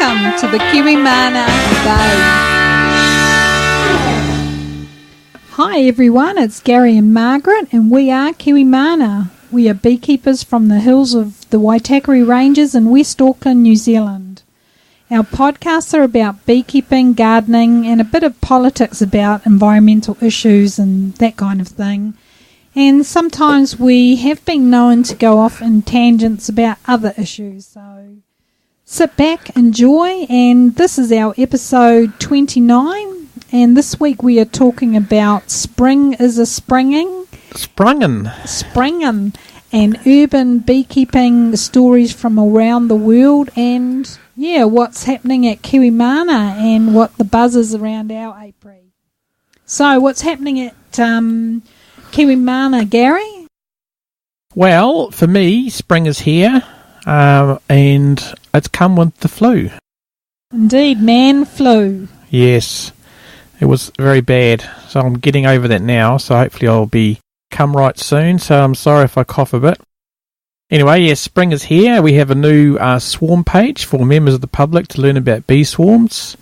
Welcome to the Kiwimana Day. Hi everyone, it's Gary and Margaret and we are Kiwimana. We are beekeepers from the hills of the Waitakere Ranges in West Auckland, New Zealand. Our podcasts are about beekeeping, gardening and a bit of politics about environmental issues and that kind of thing. And sometimes we have been known to go off in tangents about other issues. So sit back, enjoy, and this is our episode 29. And this week we are talking about spring is a springing. Sprunging And urban beekeeping stories from around the world and, what's happening at Kiwimana and what the buzz is around our apiary. So what's happening at Kiwimana, Gary? Well, for me, spring is here, and it's come with the flu. Indeed, man flu. Yes, it was very bad, so I'm getting over that now, so hopefully I'll be come right soon, so I'm sorry if I cough a bit. Anyway, yes, spring is here. We have a new swarm page for members of the public to learn about bee swarms,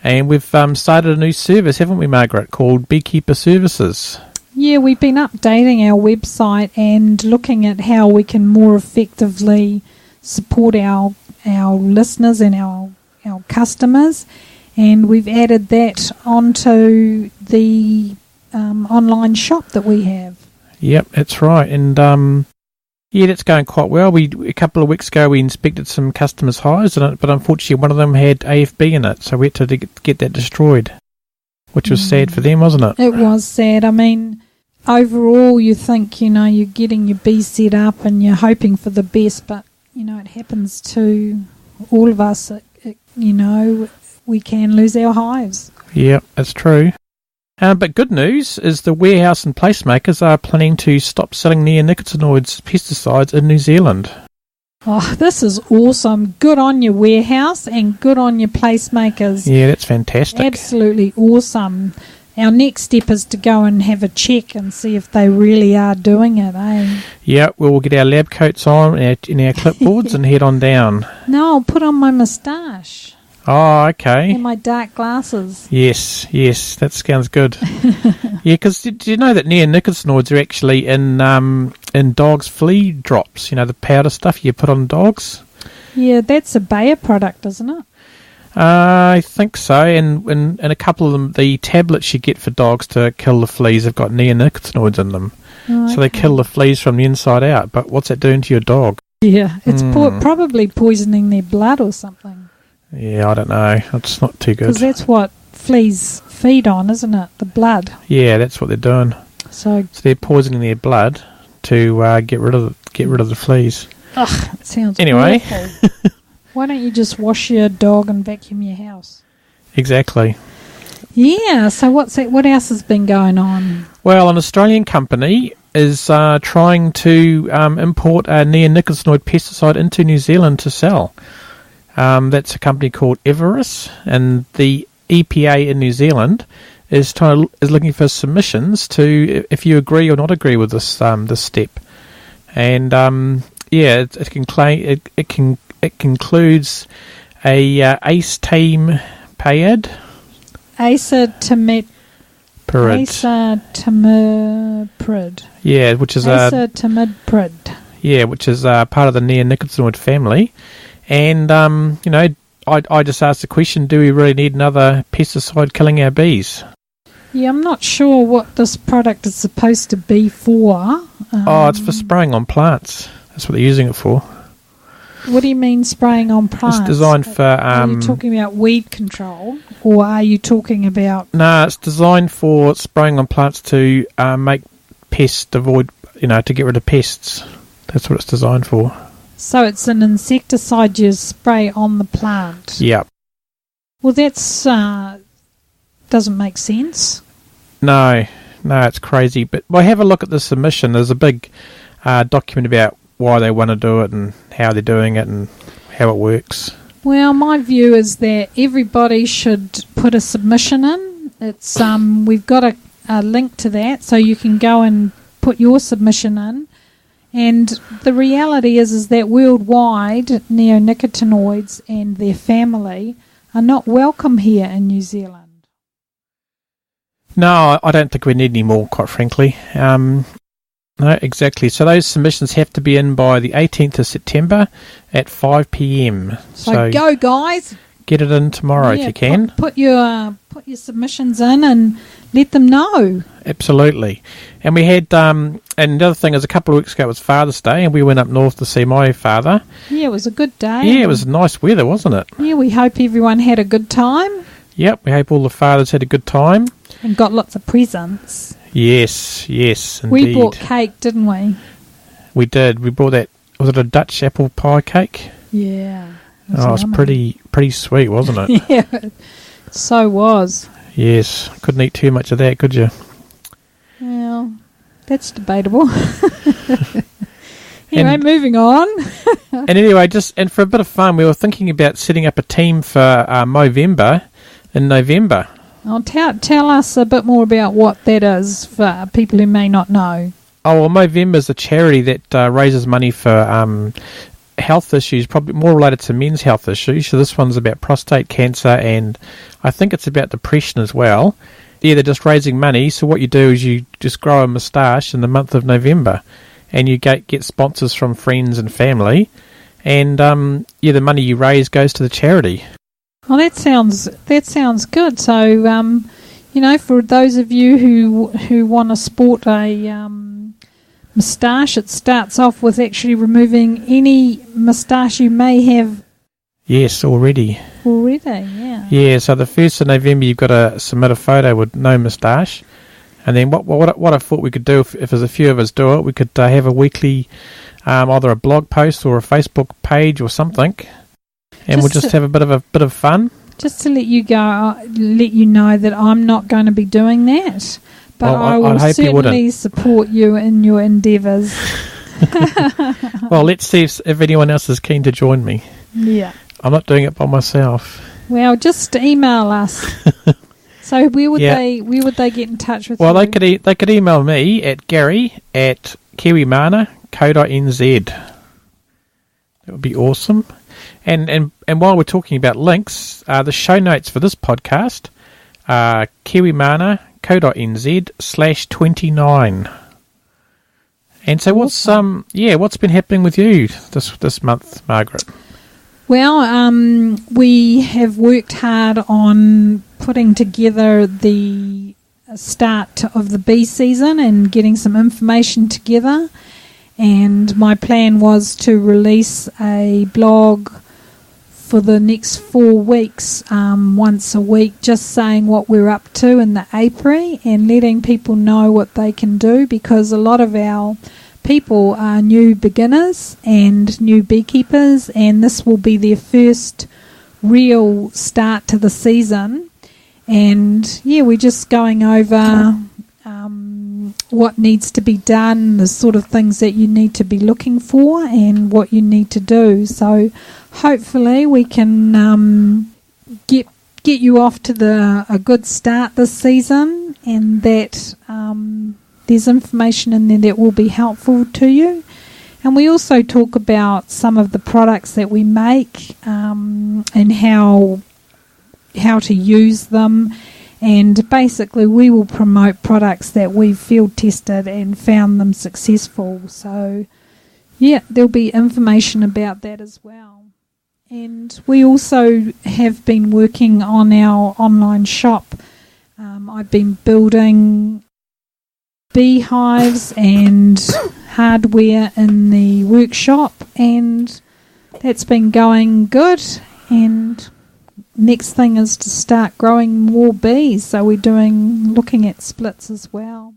and we've started a new service, haven't we, Margaret, called Beekeepers Services. Yeah, we've been updating our website and looking at how we can more effectively support our listeners and our customers, and we've added that onto the online shop that we have. Yep, that's right, and that's going quite well. A couple of weeks ago we inspected some customers' hives, but unfortunately one of them had AFB in it, so we had to get that destroyed, which was sad for them, wasn't it? It was sad. I mean, overall you think, you're getting your bees set up and you're hoping for the best, but, it happens to all of us. We can lose our hives. Yeah, that's true. But good news is the warehouse and placemakers are planning to stop selling neonicotinoids pesticides in New Zealand. Oh, this is awesome. Good on your warehouse and good on your placemakers. Yeah, that's fantastic. Absolutely awesome. Our next step is to go and have a check and see if they really are doing it, eh? Yeah, we'll get our lab coats on and our clipboards and head on down. No, I'll put on my moustache. Oh, okay. And my dark glasses. Yes, that sounds good. Yeah, because did you know that neonicotinoids are actually in dogs' flea drops? The powder stuff you put on dogs? Yeah, that's a Bayer product, isn't it? I think so, and a couple of them, the tablets you get for dogs to kill the fleas have got neonicotinoids in them. Oh, okay. So they kill the fleas from the inside out, but what's that doing to your dog? Yeah, it's probably poisoning their blood or something. Yeah, I don't know. It's not too good. Because that's what fleas feed on, isn't it? The blood. Yeah, that's what they're doing. So they're poisoning their blood to get rid of the fleas. Ugh, it sounds anyway. awful. Why don't you just wash your dog and vacuum your house? Exactly. Yeah, so what else has been going on? Well, an Australian company is trying to import a neonicotinoid pesticide into New Zealand to sell. That's a company called Everest, and the EPA in New Zealand is looking for submissions to if you agree or not agree with this step. And it concludes a acetame payad. Acetamiprid. Yeah, which is acetamiprid. Which is part of the neonicotinoid family. And I just asked the question: do we really need another pesticide killing our bees? Yeah, I'm not sure what this product is supposed to be for. It's for spraying on plants. That's what they're using it for. What do you mean spraying on plants? It's designed for... are you talking about weed control? Or are you talking about... No, it's designed for spraying on plants to make pests avoid... to get rid of pests. That's what it's designed for. So it's an insecticide you spray on the plant? Yep. Well, that's... doesn't make sense. No, it's crazy. But have a look at the submission. There's a big document about why they want to do it and how they're doing it and how it works. Well, my view is that everybody should put a submission in. It's we've got a link to that, so you can go and put your submission in, And the reality is that worldwide, neonicotinoids and their family are not welcome here in New Zealand. No, I don't think we need any more, quite frankly. No, exactly. So those submissions have to be in by the 18th of September at 5 p.m. So go, guys. Get it in tomorrow if you can. Put your submissions in and let them know. Absolutely. And we had, and the other thing is, a couple of weeks ago it was Father's Day, and we went up north to see my father. Yeah, it was a good day. Yeah, it was nice weather, wasn't it? Yeah, we hope everyone had a good time. Yep, we hope all the fathers had a good time. And got lots of presents. Yes, indeed. We bought cake, didn't we? We did. We brought that, was it a Dutch apple pie cake? Yeah. It was pretty sweet, wasn't it? Yeah, so was. Yes, couldn't eat too much of that, could you? Well, that's debatable. Anyway, moving on. And anyway, and for a bit of fun, we were thinking about setting up a team for Movember in November. Oh, tell us a bit more about what that is for people who may not know. Oh, well, Movember is a charity that raises money for health issues, probably more related to men's health issues. So this one's about prostate cancer, and I think it's about depression as well. Yeah, they're just raising money. So what you do is you just grow a moustache in the month of November, and you get sponsors from friends and family, and the money you raise goes to the charity. Well, that sounds good. So, for those of you who want to sport a moustache, it starts off with actually removing any moustache you may have. Yes, already, yeah. Yeah, so the 1st of November you've got to submit a photo with no moustache, and then what I thought we could do, if there's a few of us do it, we could have a weekly, either a blog post or a Facebook page or something. And we'll just have a bit of fun. Just to let you know that I'm not going to be doing that, but well, I will certainly support you in your endeavours. Well, let's see if anyone else is keen to join me. Yeah, I'm not doing it by myself. Well, just email us. So where would they get in touch with you? Well, they could email me at gary@kiwimana.co.nz. That would be awesome. And while we're talking about links, the show notes for this podcast are kiwimana.co.nz/29. And so awesome. what's been happening with you this month, Margaret? Well, we have worked hard on putting together the start of the bee season and getting some information together. And my plan was to release a blog for the next 4 weeks, once a week, just saying what we're up to in the apiary and letting people know what they can do, because a lot of our people are new beginners and new beekeepers, and this will be their first real start to the season. And we're just going over what needs to be done, the sort of things that you need to be looking for, and what you need to do. So hopefully we can get you off to a good start this season, and that there's information in there that will be helpful to you. And we also talk about some of the products that we make, and how to use them. And basically we will promote products that we've field tested and found them successful. So there'll be information about that as well. And we also have been working on our online shop. I've been building beehives and hardware in the workshop, and that's been going good. And next thing is to start growing more bees, so we're looking at splits as well.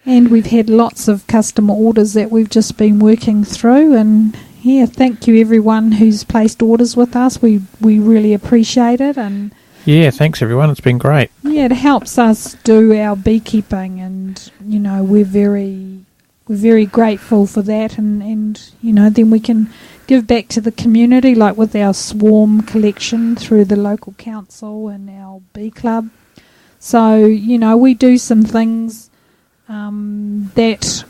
And we've had lots of customer orders that we've just been working through, and thank you everyone who's placed orders with us. We really appreciate it. And thanks everyone, it's been great. It helps us do our beekeeping, and we're very grateful for that, and then we can give back to the community, like with our swarm collection through the local council and our bee club. So we do some things that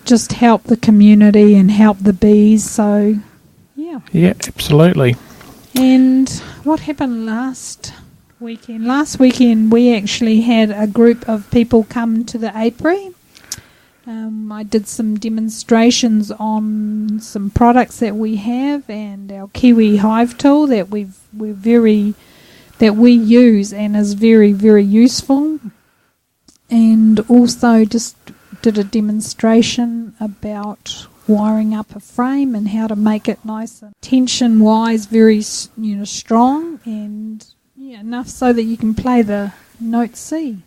just help the community and help the bees. So, yeah. Yeah, absolutely. And what happened last weekend? Last weekend we actually had a group of people come to the apiary. I did some demonstrations on some products that we have and our Kiwi hive tool that we use and is very, very useful. And also just did a demonstration about wiring up a frame and how to make it nice and tension-wise very strong and enough so that you can play the note C.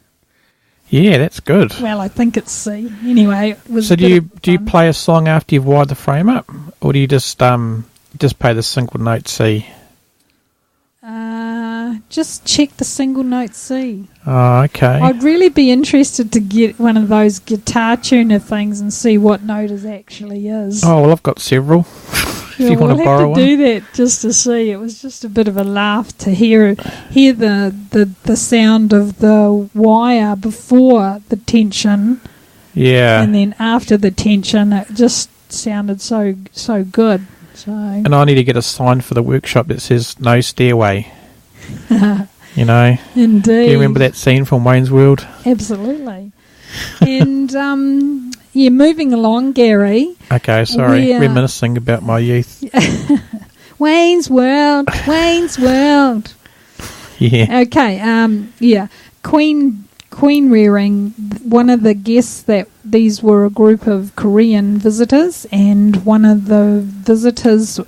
Yeah, that's good. Well, I think it's C. Anyway, it was. So do you play a song after you've wired the frame up, or do you just play the single note C? Just check the single note C. Oh, okay. I'd really be interested to get one of those guitar tuner things and see what note it actually is. Oh, well, I've got several. If you want to borrow one. We'll have to do that just to see. It was just a bit of a laugh to hear the sound of the wire before the tension. Yeah. And then after the tension, it just sounded so good. So. And I need to get a sign for the workshop that says "No stairway." You know. Indeed. Do you remember that scene from Wayne's World? Absolutely. And moving along, Gary. Okay, sorry, reminiscing about my youth. Wayne's World. Yeah. Okay. Queen rearing. One of the guests these were a group of Korean visitors, and one of the visitors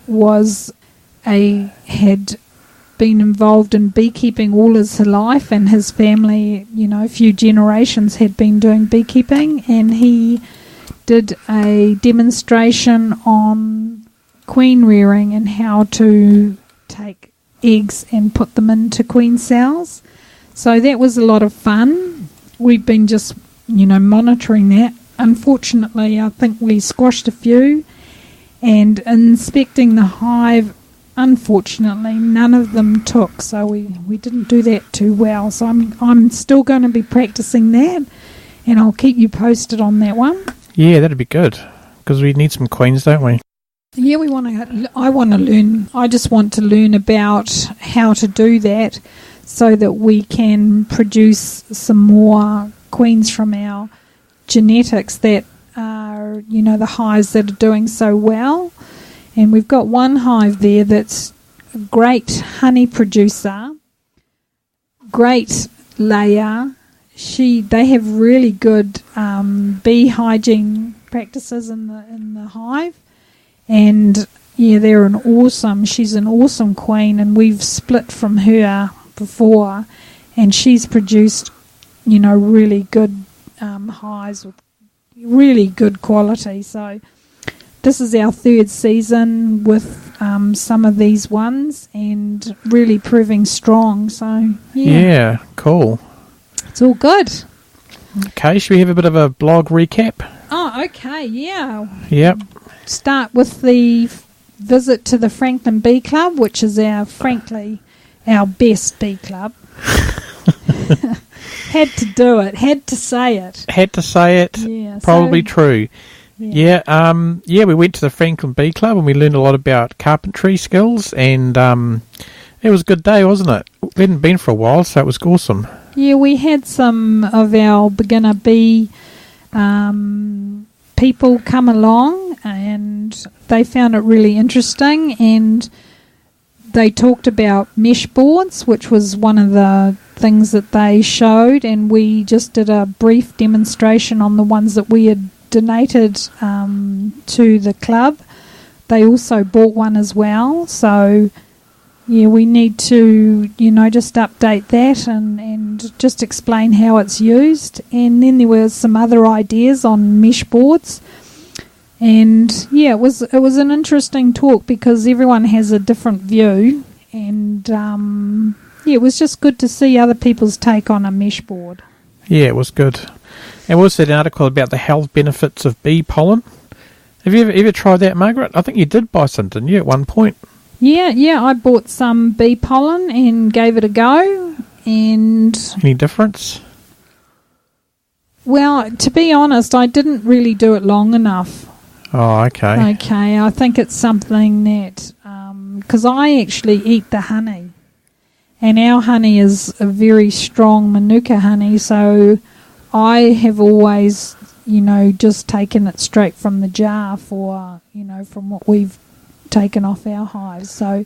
had been involved in beekeeping all his life, and his family, a few generations had been doing beekeeping, and he did a demonstration on queen rearing and how to take eggs and put them into queen cells. So that was a lot of fun. We've been just, monitoring that. Unfortunately, I think we squashed a few, and inspecting the hive, unfortunately, none of them took, so we didn't do that too well. So I'm still going to be practicing that, and I'll keep you posted on that one. Yeah, that'd be good, because we need some queens, don't we? Yeah, I want to learn. I just want to learn about how to do that so that we can produce some more queens from our genetics that are, the hives that are doing so well. And we've got one hive there that's a great honey producer, great layer. They have really good bee hygiene practices in the hive, and she's an awesome queen, and we've split from her before, and she's produced really good hives with really good quality. So this is our third season with some of these ones, and really proving strong. So yeah, cool. It's all good. Okay, should we have a bit of a blog recap? Oh, okay, yeah. Yep. Start with the visit to the Franklin Bee Club, which is frankly our best bee club. Had to do it. Had to say it. Yeah, probably true. Yeah. We went to the Franklin Bee Club and we learned a lot about carpentry skills, and it was a good day, wasn't it? We hadn't been for a while, so it was awesome. Yeah, we had some of our beginner bee people come along, and they found it really interesting, and they talked about mesh boards, which was one of the things that they showed, and we just did a brief demonstration on the ones that we had donated to the club. They also bought one as well, so yeah, we need to just update that and just explain how it's used. And then there were some other ideas on mesh boards, and yeah, it was an interesting talk because everyone has a different view, and it was just good to see other people's take on a mesh board. Yeah, it was good. And we also had an article about the health benefits of bee pollen. Have you ever tried that, Margaret? I think you did buy some, didn't you, at one point? Yeah, I bought some bee pollen and gave it a go. And any difference? Well, to be honest, I didn't really do it long enough. Oh, okay. Okay, I think it's something that, because I actually eat the honey, and our honey is a very strong Manuka honey, so I have always, just taken it straight from the jar for, from what we've taken off our hives. So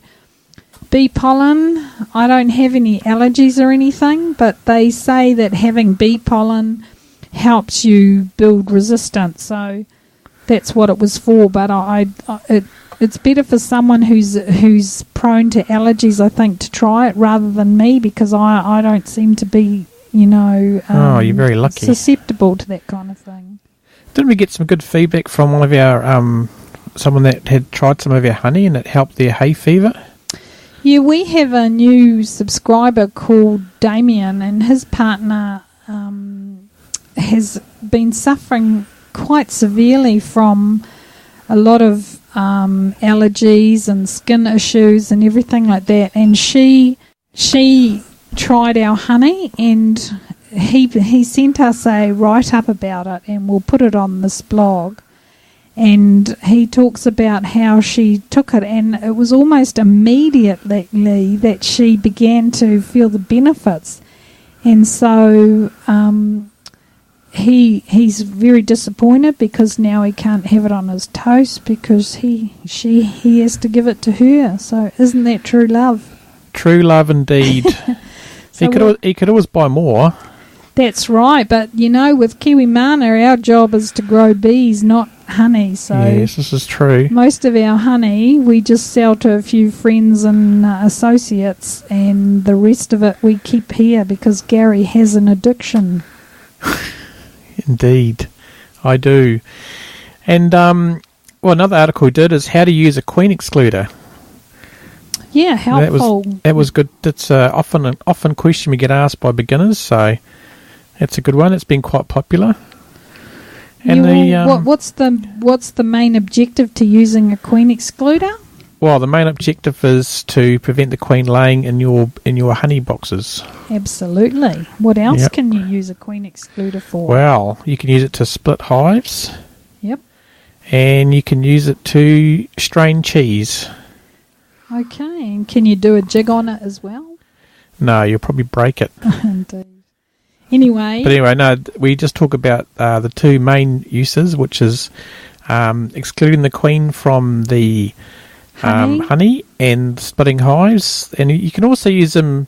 bee pollen, I don't have any allergies or anything, but they say that having bee pollen helps you build resistance, so that's what it was for. But it's better for someone who's prone to allergies, I think, to try it rather than me, because I don't seem to be, you're very lucky, susceptible to that kind of thing. Didn't we get some good feedback from one of our someone that had tried some of our honey and it helped their hay fever? Yeah, we have a new subscriber called Damien, and his partner has been suffering quite severely from a lot of allergies and skin issues and everything like that. And she tried our honey, and he sent us a write-up about it, and we'll put it on this blog. And he talks about how she took it, and it was almost immediately that she began to feel the benefits. And so he's very disappointed because now he can't have it on his toast because he has to give it to her. So isn't that true love? True love indeed. So he could always buy more. That's right, but with kiwimana, our job is to grow bees, not honey. So yes, this is true. Most of our honey we just sell to a few friends and associates, and the rest of it we keep here because Gary has an addiction. Indeed, I do. And another article we did is how to use a queen excluder. Yeah, helpful. That was good. It's often a question we get asked by beginners, so that's a good one. It's been quite popular. And what's the main objective to using a queen excluder? Well, the main objective is to prevent the queen laying in your honey boxes. Absolutely. What else can you use a queen excluder for? Well, you can use it to split hives. Yep. And you can use it to strain cheese. Okay, and can you do a jig on it as well? No, you'll probably break it. Indeed. Anyway, no, we just talk about the two main uses, which is excluding the queen from the honey and splitting hives. And you can also use them,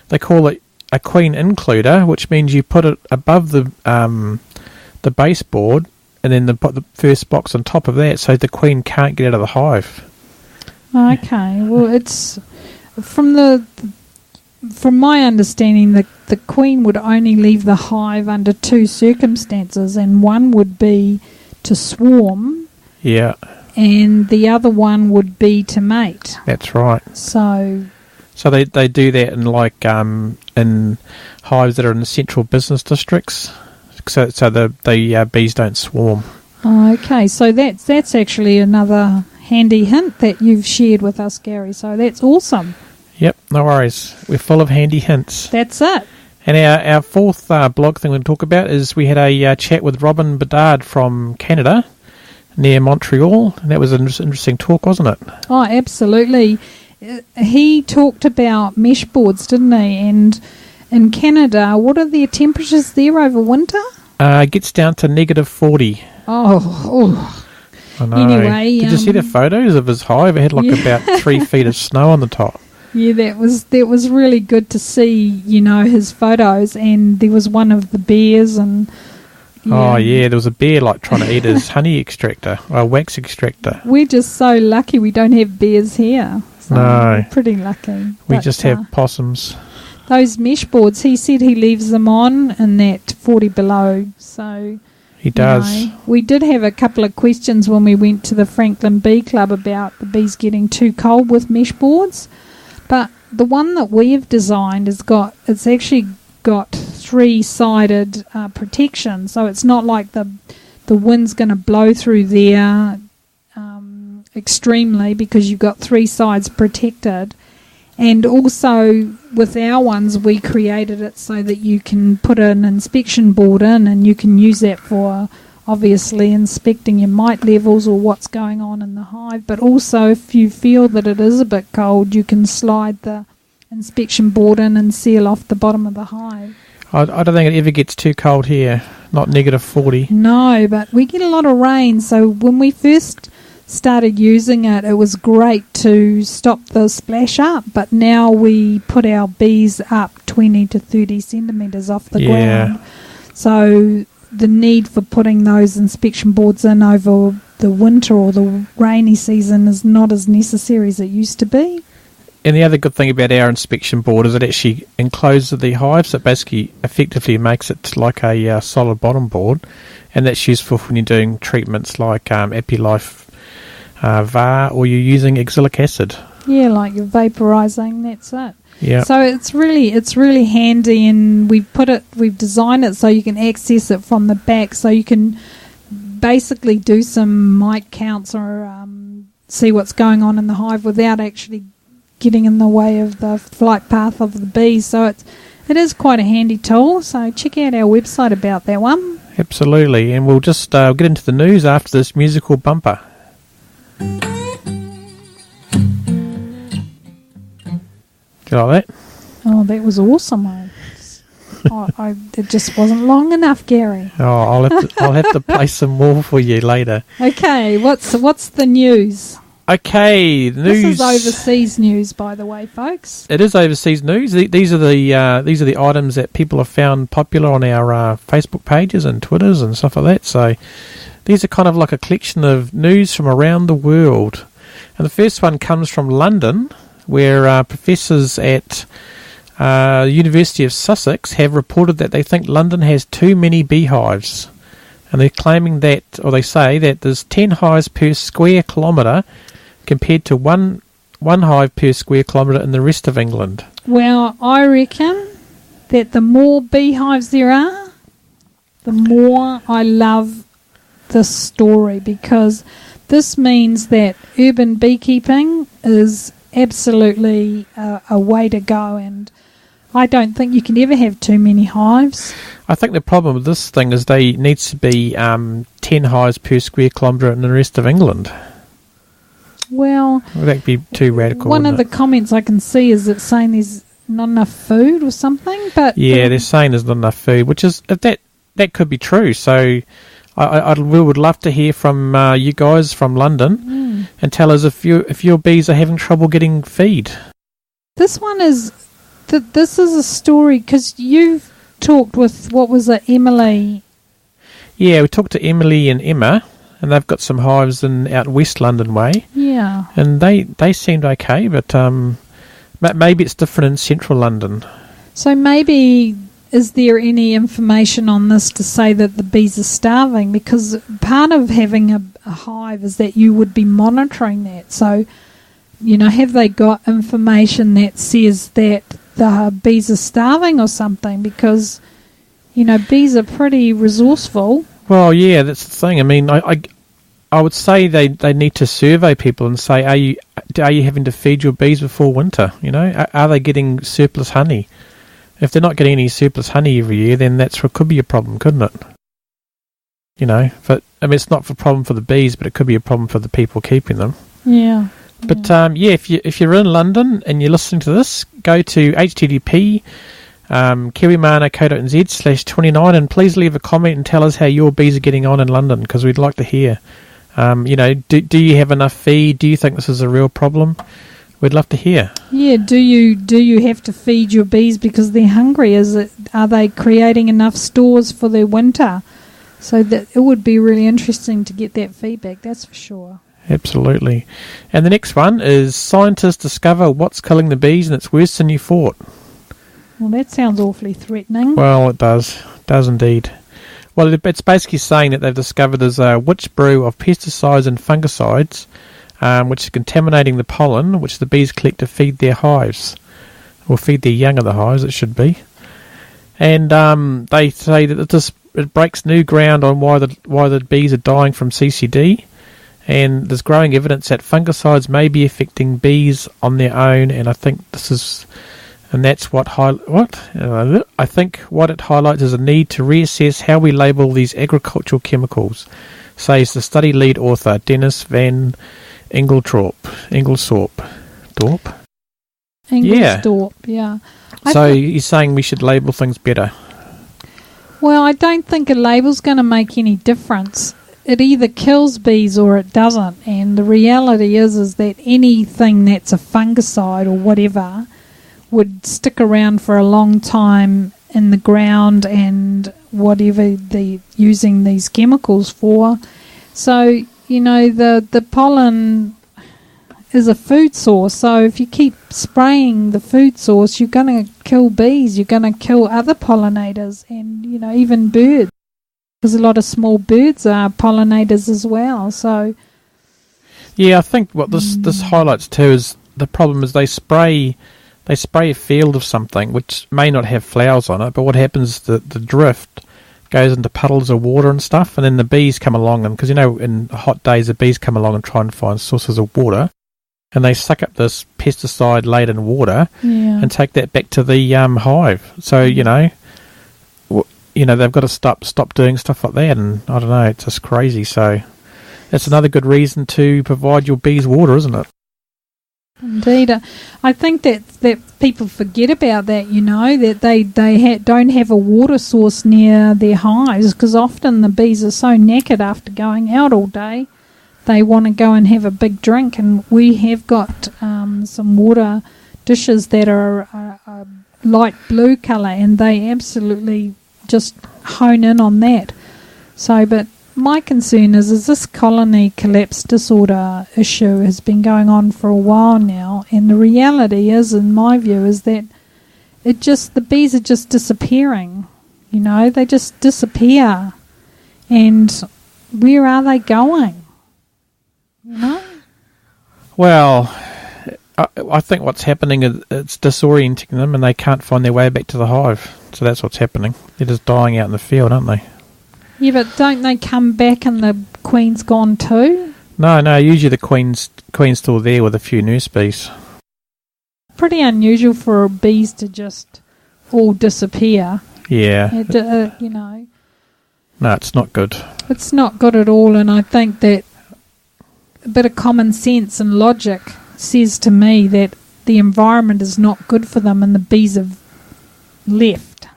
they call it a queen includer, which means you put it above the baseboard and then put the first box on top of that so the queen can't get out of the hive. Okay, well, it's from my understanding, the queen would only leave the hive under two circumstances, and one would be to swarm. Yeah. And the other one would be to mate. That's right. So they do that in in hives that are in the central business districts, so the bees don't swarm. Okay, so that's actually another handy hint that you've shared with us, Gary. So that's awesome. Yep, no worries. We're full of handy hints. That's it. And our fourth blog thing we'll talk about is we had a chat with Robin Bedard from Canada, near Montreal. And that was an interesting talk, wasn't it? Oh, absolutely. He talked about mesh boards, didn't he? And in Canada, what are the temperatures there over winter? It gets down to -40. Oh. I know. Anyway, did you see the photos of his hive? It had about 3 feet of snow on the top. Yeah, that was really good to see, his photos, and there was one of the bears and... Yeah. Oh, yeah, there was a bear trying to eat his honey extractor, or wax extractor. We're just so lucky we don't have bears here. So no. Pretty lucky. We just have possums. Those mesh boards, he said he leaves them on in that 40 below, so... He does. We did have a couple of questions when we went to the Franklin Bee Club about the bees getting too cold with mesh boards. But the one that we have designed it's actually got 3-sided protection, so it's not like the wind's going to blow through there extremely, because you've got 3 sides protected, And also with our ones, we created it so that you can put an inspection board in, and you can use that for obviously inspecting your mite levels or what's going on in the hive. But also if you feel that it is a bit cold, you can slide the inspection board in and seal off the bottom of the hive. I don't think it ever gets too cold here, not negative 40. No, but we get a lot of rain, so when we first started using it, it was great to stop the splash up, but now we put our bees up 20 to 30 centimetres off the ground. So the need for putting those inspection boards in over the winter or the rainy season is not as necessary as it used to be. And the other good thing about our inspection board is it actually encloses the hives. It basically effectively makes it like a solid bottom board, and that's useful when you're doing treatments like Epilife VAR, or you're using oxalic acid. Yeah, like you're vaporising, that's it. Yeah. So it's really handy, and we've designed it so you can access it from the back, so you can basically do some mite counts or see what's going on in the hive without actually getting in the way of the flight path of the bees. So it is quite a handy tool. So check out our website about that one. Absolutely, and we'll just get into the news after this musical bumper. Do you like that? Oh, that was awesome. It just wasn't long enough, Gary. Oh, I'll have to play some more for you later. Okay, what's the news? Okay, the news. This is overseas news, by the way, folks. It is overseas news. These are the items that people have found popular on our Facebook pages and Twitters and stuff like that. So these are kind of like a collection of news from around the world. And the first one comes from London, where professors at the University of Sussex have reported that they think London has too many beehives. And they're claiming that, or they say that there's 10 hives per square kilometre compared to one hive per square kilometre in the rest of England. Well, I reckon that the more beehives there are, the more I love this story, because this means that urban beekeeping is absolutely a way to go, and I don't think you can ever have too many hives. I think the problem with this thing is they needs to be 10 hives per square kilometre in the rest of England. Well, would that be too radical? One of the comments I can see is it's saying there's not enough food or something. But yeah, they're saying there's not enough food, which is that could be true. So we would love to hear from you guys from London and tell us if your bees are having trouble getting feed. This one is this is a story because you've talked with, what was it, Emily? Yeah, we talked to Emily and Emma. And they've got some hives out West London way. Yeah. And they seemed okay, but maybe it's different in central London. So maybe, is there any information on this to say that the bees are starving? Because part of having a hive is that you would be monitoring that. So, have they got information that says that the bees are starving or something? Because, bees are pretty resourceful. Well, yeah, that's the thing. I mean, I would say they need to survey people and say, are you having to feed your bees before winter? Are they getting surplus honey? If they're not getting any surplus honey every year, then could be a problem, couldn't it? But I mean, it's not a problem for the bees, but it could be a problem for the people keeping them. Yeah. But if you're in London and you're listening to this, go to http kiwimana.co.nz/29 and please leave a comment and tell us how your bees are getting on in London, because we'd like to hear. Do you have enough feed? Do you think this is a real problem? We'd love to hear. Yeah, do you have to feed your bees because they're hungry? Are they creating enough stores for their winter? So that it would be really interesting to get that feedback, that's for sure. Absolutely. And the next one is scientists discover what's killing the bees and it's worse than you thought. Well, that sounds awfully threatening. Well, it does. It does indeed. Well, it's basically saying that they've discovered there's a witch brew of pesticides and fungicides, which is contaminating the pollen, which the bees collect to feed their hives. Or feed their young of the hives, it should be. And they say that it breaks new ground on why the bees are dying from CCD. And there's growing evidence that fungicides may be affecting bees on their own, and I think this is, and that's what I think what it highlights is a need to reassess how we label these agricultural chemicals, says the study lead author Dennis Van Inglesthorpe. Yeah. So you're saying we should label things better? Well, I don't think a label's going to make any difference. It either kills bees or it doesn't. And the reality is that anything that's a fungicide or whatever would stick around for a long time in the ground and whatever they're using these chemicals for. So, the pollen is a food source. So if you keep spraying the food source, you're going to kill bees. You're going to kill other pollinators and, even birds. Because a lot of small birds are pollinators as well. So, yeah, I think what this highlights too is the problem is they spray a field of something which may not have flowers on it, but what happens is the drift goes into puddles of water and stuff, and then the bees come along, and because in hot days the bees come along and try and find sources of water, and they suck up this pesticide laden water and take that back to the hive. So they've got to stop doing stuff like that, and I don't know, it's just crazy. So that's another good reason to provide your bees water, isn't it? Indeed. I think that people forget about that, that they don't have a water source near their hives, because often the bees are so knackered after going out all day, they want to go and have a big drink. And we have got some water dishes that are a light blue colour, and they absolutely just hone in on that. So, but my concern is this colony collapse disorder issue has been going on for a while now, and the reality is, in my view, is that the bees are just disappearing. They just disappear, and where are they going? Well, I think what's happening is it's disorienting them, and they can't find their way back to the hive. So that's what's happening. They're just dying out in the field, aren't they? Yeah, but don't they come back and the queen's gone too? No. Usually the queen's still there with a few nurse bees. Pretty unusual for bees to just all disappear. Yeah. No, it's not good. It's not good at all, and I think that a bit of common sense and logic says to me that the environment is not good for them, and the bees have left.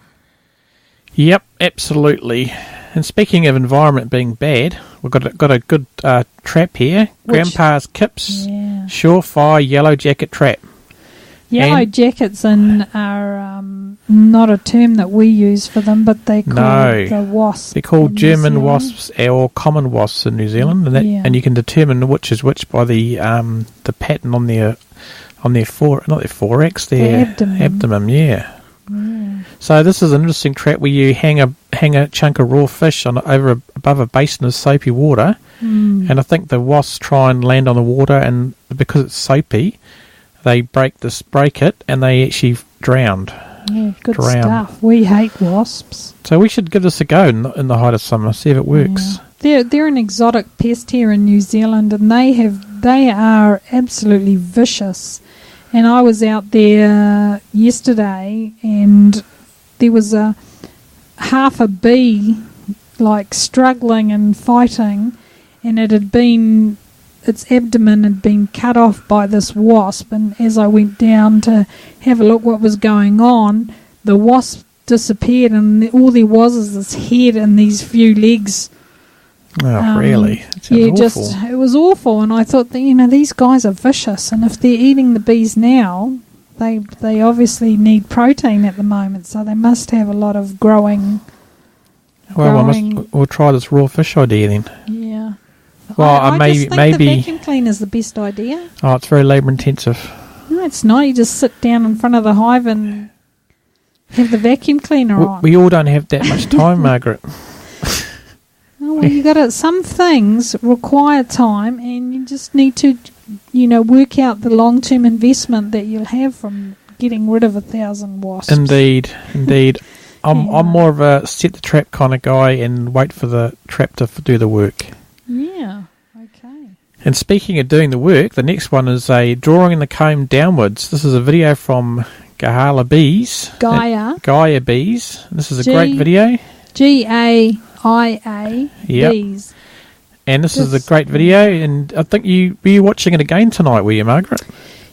Yep, absolutely. And speaking of environment being bad, we've got a good trap here. Grandpa's Kips Surefire Yellow Jacket Trap. Yellow jackets are not a term that we use for them, but they're called the wasps. They're called German wasps or common wasps in New Zealand, and you can determine which is which by the pattern on their abdomen. Yeah. So this is an interesting trap where you hang a chunk of raw fish above a basin of soapy water, and I think the wasps try and land on the water, and because it's soapy, they break it, and they actually drowned. Yeah, good stuff. We hate wasps. So we should give this a go in the height of summer, see if it works. Yeah. They're an exotic pest here in New Zealand, and they are absolutely vicious. And I was out there yesterday, and there was half a bee struggling and fighting, and its abdomen had been cut off by this wasp, and as I went down to have a look what was going on, the wasp disappeared, and all there was is this head and these few legs. Oh, really? It was awful, and I thought that, these guys are vicious, and if they're eating the bees now, they obviously need protein at the moment, so they must have a lot of growing. Well, we'll try this raw fish idea then. Yeah. Well, I just think the vacuum cleaner is the best idea. Oh, it's very labour intensive. No, it's not. You just sit down in front of the hive and have the vacuum cleaner on. We all don't have that much time, Margaret. Oh, well, some things require time, and you just need to, work out the long-term investment that you'll have from getting rid of 1,000 wasps. Indeed. I'm more of a set the trap kind of guy and wait for the trap to do the work. Yeah, okay. And speaking of doing the work, the next one is a drawing the comb downwards. This is a video from Gaia Bees. Gaia Bees. This is a great video. Gaia Bees. And this is a great video, and I think were you watching it again tonight, were you, Margaret?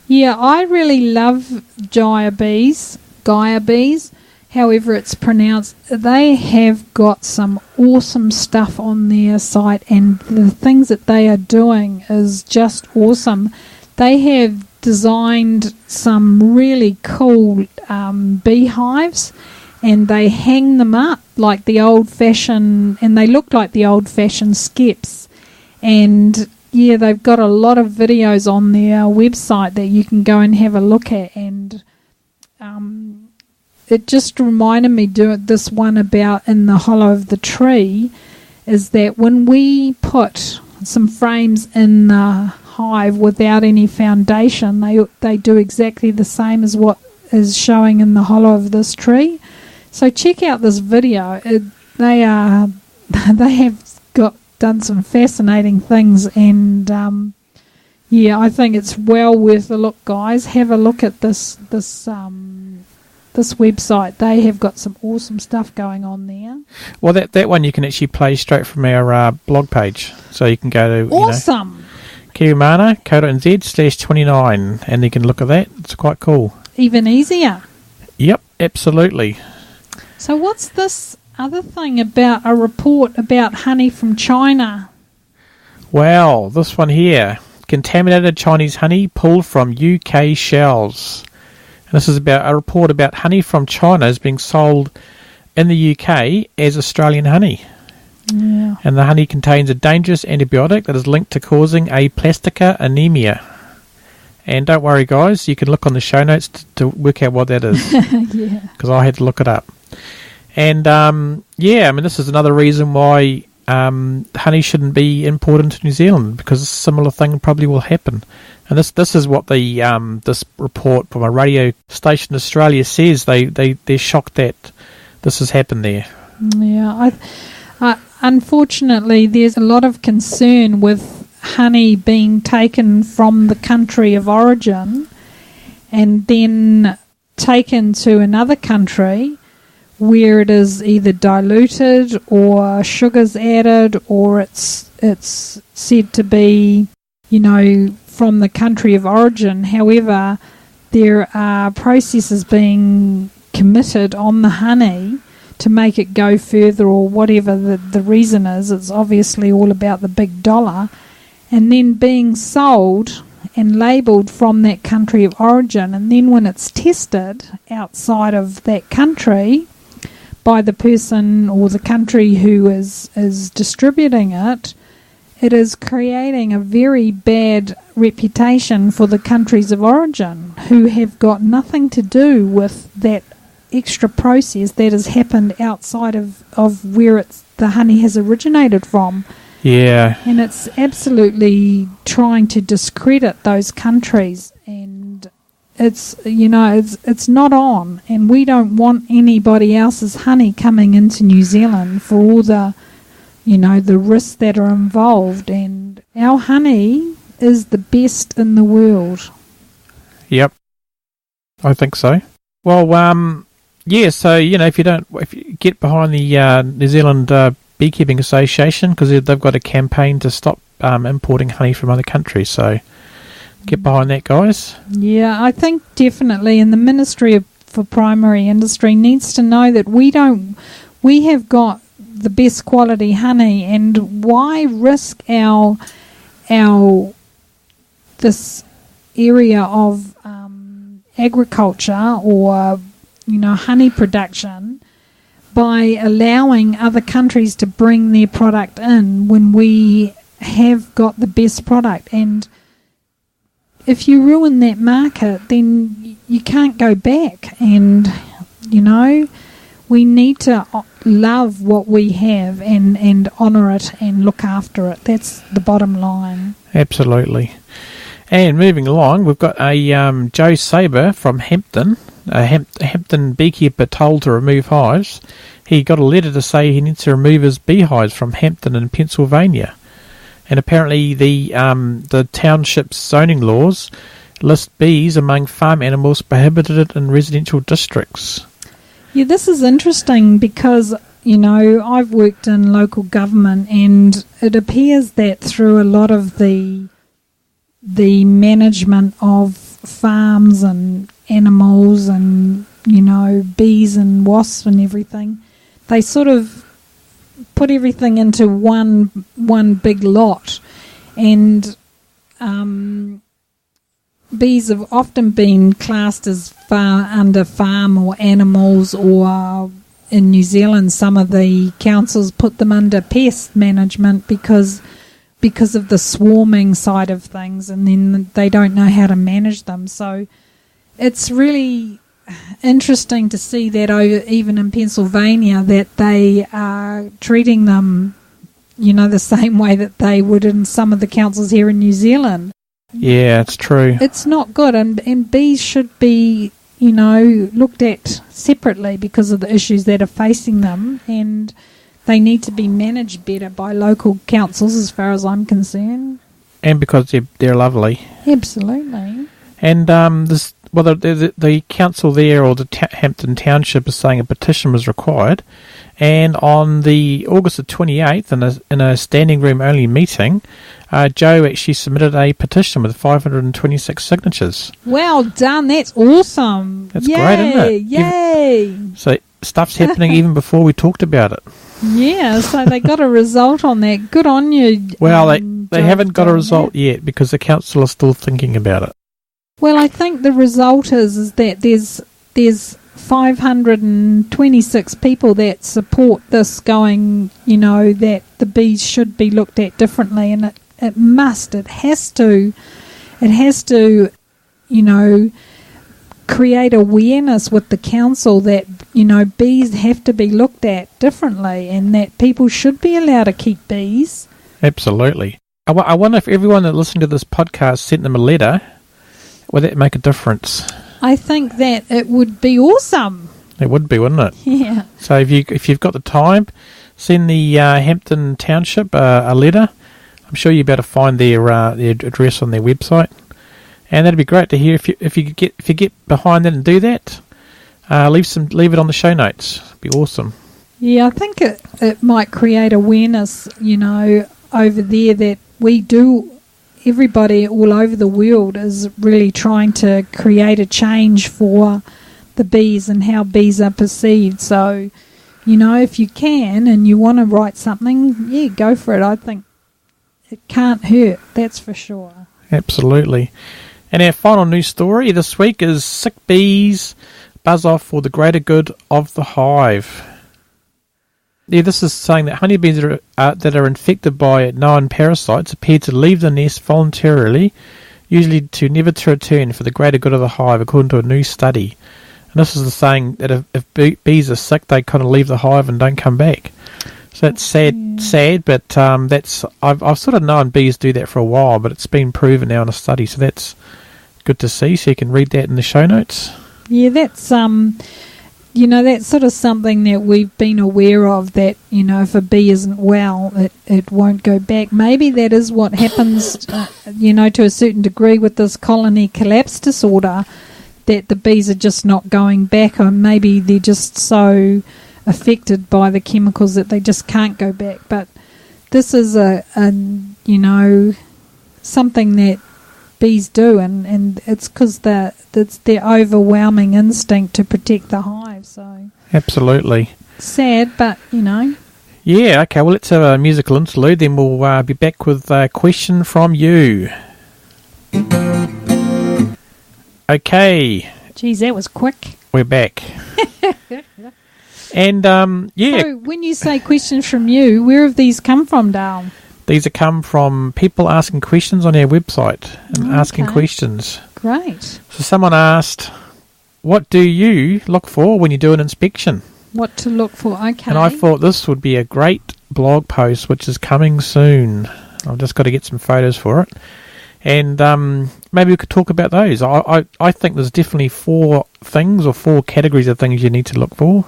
Yeah, I really love Gaia Bees. However it's pronounced. They have got some awesome stuff on their site, and the things that they are doing is just awesome. They have designed some really cool beehives, and they hang them up like the old-fashioned, and they look like the old-fashioned skeps. And yeah, they've got a lot of videos on their website that you can go and have a look at, and it just reminded me doing this one about in the hollow of the tree, is that when we put some frames in the hive without any foundation, they do exactly the same as what is showing in the hollow of this tree. So check out this video. They have done some fascinating things, and I think it's well worth a look, guys. Have a look at this website. They have got some awesome stuff going on there. Well, that one you can actually play straight from our blog page, so you can go to awesome kiwimana.co.nz/29, and you can look at that. It's quite cool. Even easier. Yep, absolutely. So what's this other thing about a report about honey from China? Well, this one here, contaminated Chinese honey pulled from UK shelves. And this is about a report about honey from China is being sold in the UK as Australian honey. Yeah. And the honey contains a dangerous antibiotic that is linked to causing aplastica anemia. And don't worry, guys, you can look on the show notes to work out what that is. Yeah. Because I had to look it up. And, this is another reason why honey shouldn't be imported into New Zealand, because a similar thing probably will happen. And this is what this report from a radio station in Australia says. They're shocked that this has happened there. Yeah, unfortunately, there's a lot of concern with honey being taken from the country of origin and then taken to another country where it is either diluted or sugar's added, or it's said to be, from the country of origin. However, there are processes being committed on the honey to make it go further, or whatever the reason is. It's obviously all about the big dollar, and then being sold and labelled from that country of origin, and then when it's tested outside of that country by the person or the country who is distributing it, it is creating a very bad reputation for the countries of origin, who have got nothing to do with that extra process that has happened outside of where the honey has originated from. Yeah. And it's absolutely trying to discredit those countries, and it's not on, and we don't want anybody else's honey coming into New Zealand for all the the risks that are involved, and our honey is the best in the world. Yep, I think so. Well, so if you get behind the New Zealand Beekeeping Association, because they've got a campaign to stop importing honey from other countries, so get behind that, guys. Yeah, I think definitely, and the Ministry for Primary Industry needs to know that we have got the best quality honey, and why risk this area of agriculture or honey production by allowing other countries to bring their product in when we have got the best product. And if you ruin that market, then you can't go back, and we need to love what we have and honour it and look after it. That's the bottom line. Absolutely. And moving along, we've got a Joe Saber from Hampton, a Hampton beekeeper told to remove hives. He got a letter to say he needs to remove his beehives from Hampton in Pennsylvania. And apparently the township's zoning laws list bees among farm animals prohibited in residential districts. Yeah, this is interesting because, I've worked in local government, and it appears that through a lot of the management of farms and animals and, bees and wasps and everything, they sort of put everything into one big lot. And bees have often been classed as under farm or animals, or in New Zealand some of the councils put them under pest management because of the swarming side of things, and then they don't know how to manage them. So it's really interesting to see that even in Pennsylvania that they are treating them, the same way that they would in some of the councils here in New Zealand. Yeah, it's true. It's not good, and bees should be, looked at separately because of the issues that are facing them, and they need to be managed better by local councils as far as I'm concerned. And because they're lovely. Absolutely. And the council there, or the Hampton Township, is saying a petition was required. And on the August the 28th, in a standing room only meeting, Joe actually submitted a petition with 526 signatures. Well done, that's awesome. That's great, isn't it? Yay! So stuff's happening even before we talked about it. Yeah, so they got a result on that. Good on you. Well, they haven't got a result yet because the council is still thinking about it. Well, I think the result is that there's 526 people that support this, going, that the bees should be looked at differently, and it has to, create awareness with the council that, bees have to be looked at differently, and that people should be allowed to keep bees. Absolutely. I wonder if everyone that listened to this podcast sent them a letter, would that make a difference? I think that it would be awesome. It would be, wouldn't it? Yeah. So if you've got the time, send the Hampton Township a letter. I'm sure you'll be able to find their address on their website, and that'd be great to hear. If you get behind that and do that, leave it on the show notes. It'd be awesome. Yeah, I think it might create awareness, over there that we do. Everybody all over the world is really trying to create a change for the bees and how bees are perceived. So, if you can and you want to write something, yeah, go for it. I think it can't hurt, that's for sure. Absolutely. And our final news story this week is sick bees buzz off for the greater good of the hive. Yeah, this is saying that honeybees that are infected by known parasites appear to leave the nest voluntarily, usually to never to return for the greater good of the hive, according to a new study. And this is the saying that if bees are sick, they kind of leave the hive and don't come back. So that's sad, but that's I've sort of known bees do that for a while, but it's been proven now in a study, so that's good to see. So you can read that in the show notes. Yeah, that's that's sort of something that we've been aware of, that, if a bee isn't well, it won't go back. Maybe that is what happens, to a certain degree with this colony collapse disorder, that the bees are just not going back, or maybe they're just so affected by the chemicals that they just can't go back. But this is something that bees do, and it's because it's their overwhelming instinct to protect the hive. So absolutely sad, but Yeah, okay. Well, let's have a musical interlude. Then we'll be back with a question from you. Okay. Geez, that was quick. We're back. And So when you say questions from you, where have these come from, Dale? These have come from people asking questions on our website and asking questions. Great. So someone asked, what do you look for when you do an inspection? What to look for, okay. And I thought this would be a great blog post, which is coming soon. I've just got to get some photos for it. And maybe we could talk about those. I think there's definitely 4 categories of things you need to look for.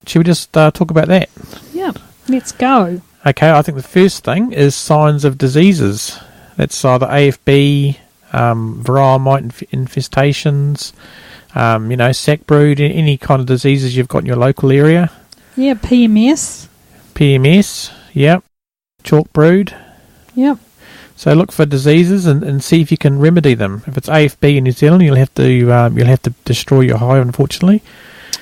Should we just talk about that? Yeah, let's go. Okay, I think the first thing is signs of diseases. That's either AFB, varroa mite infestations, sac brood, any kind of diseases you've got in your local area. Yeah, PMS. PMS, yep. Chalk brood. Yep. So look for diseases and see if you can remedy them. If it's AFB in New Zealand, you'll have to destroy your hive, unfortunately.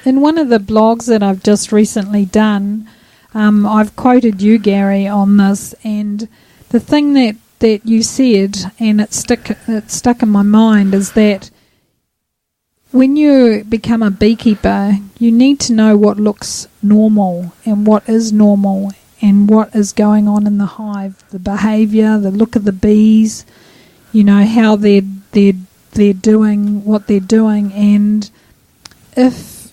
In one of the blogs that I've just recently done, I've quoted you, Gary, on this, and the thing that you said, and it stuck in my mind, is that when you become a beekeeper, you need to know what looks normal and what is normal and what is going on in the hive, the behaviour, the look of the bees, how they're doing what they're doing, and if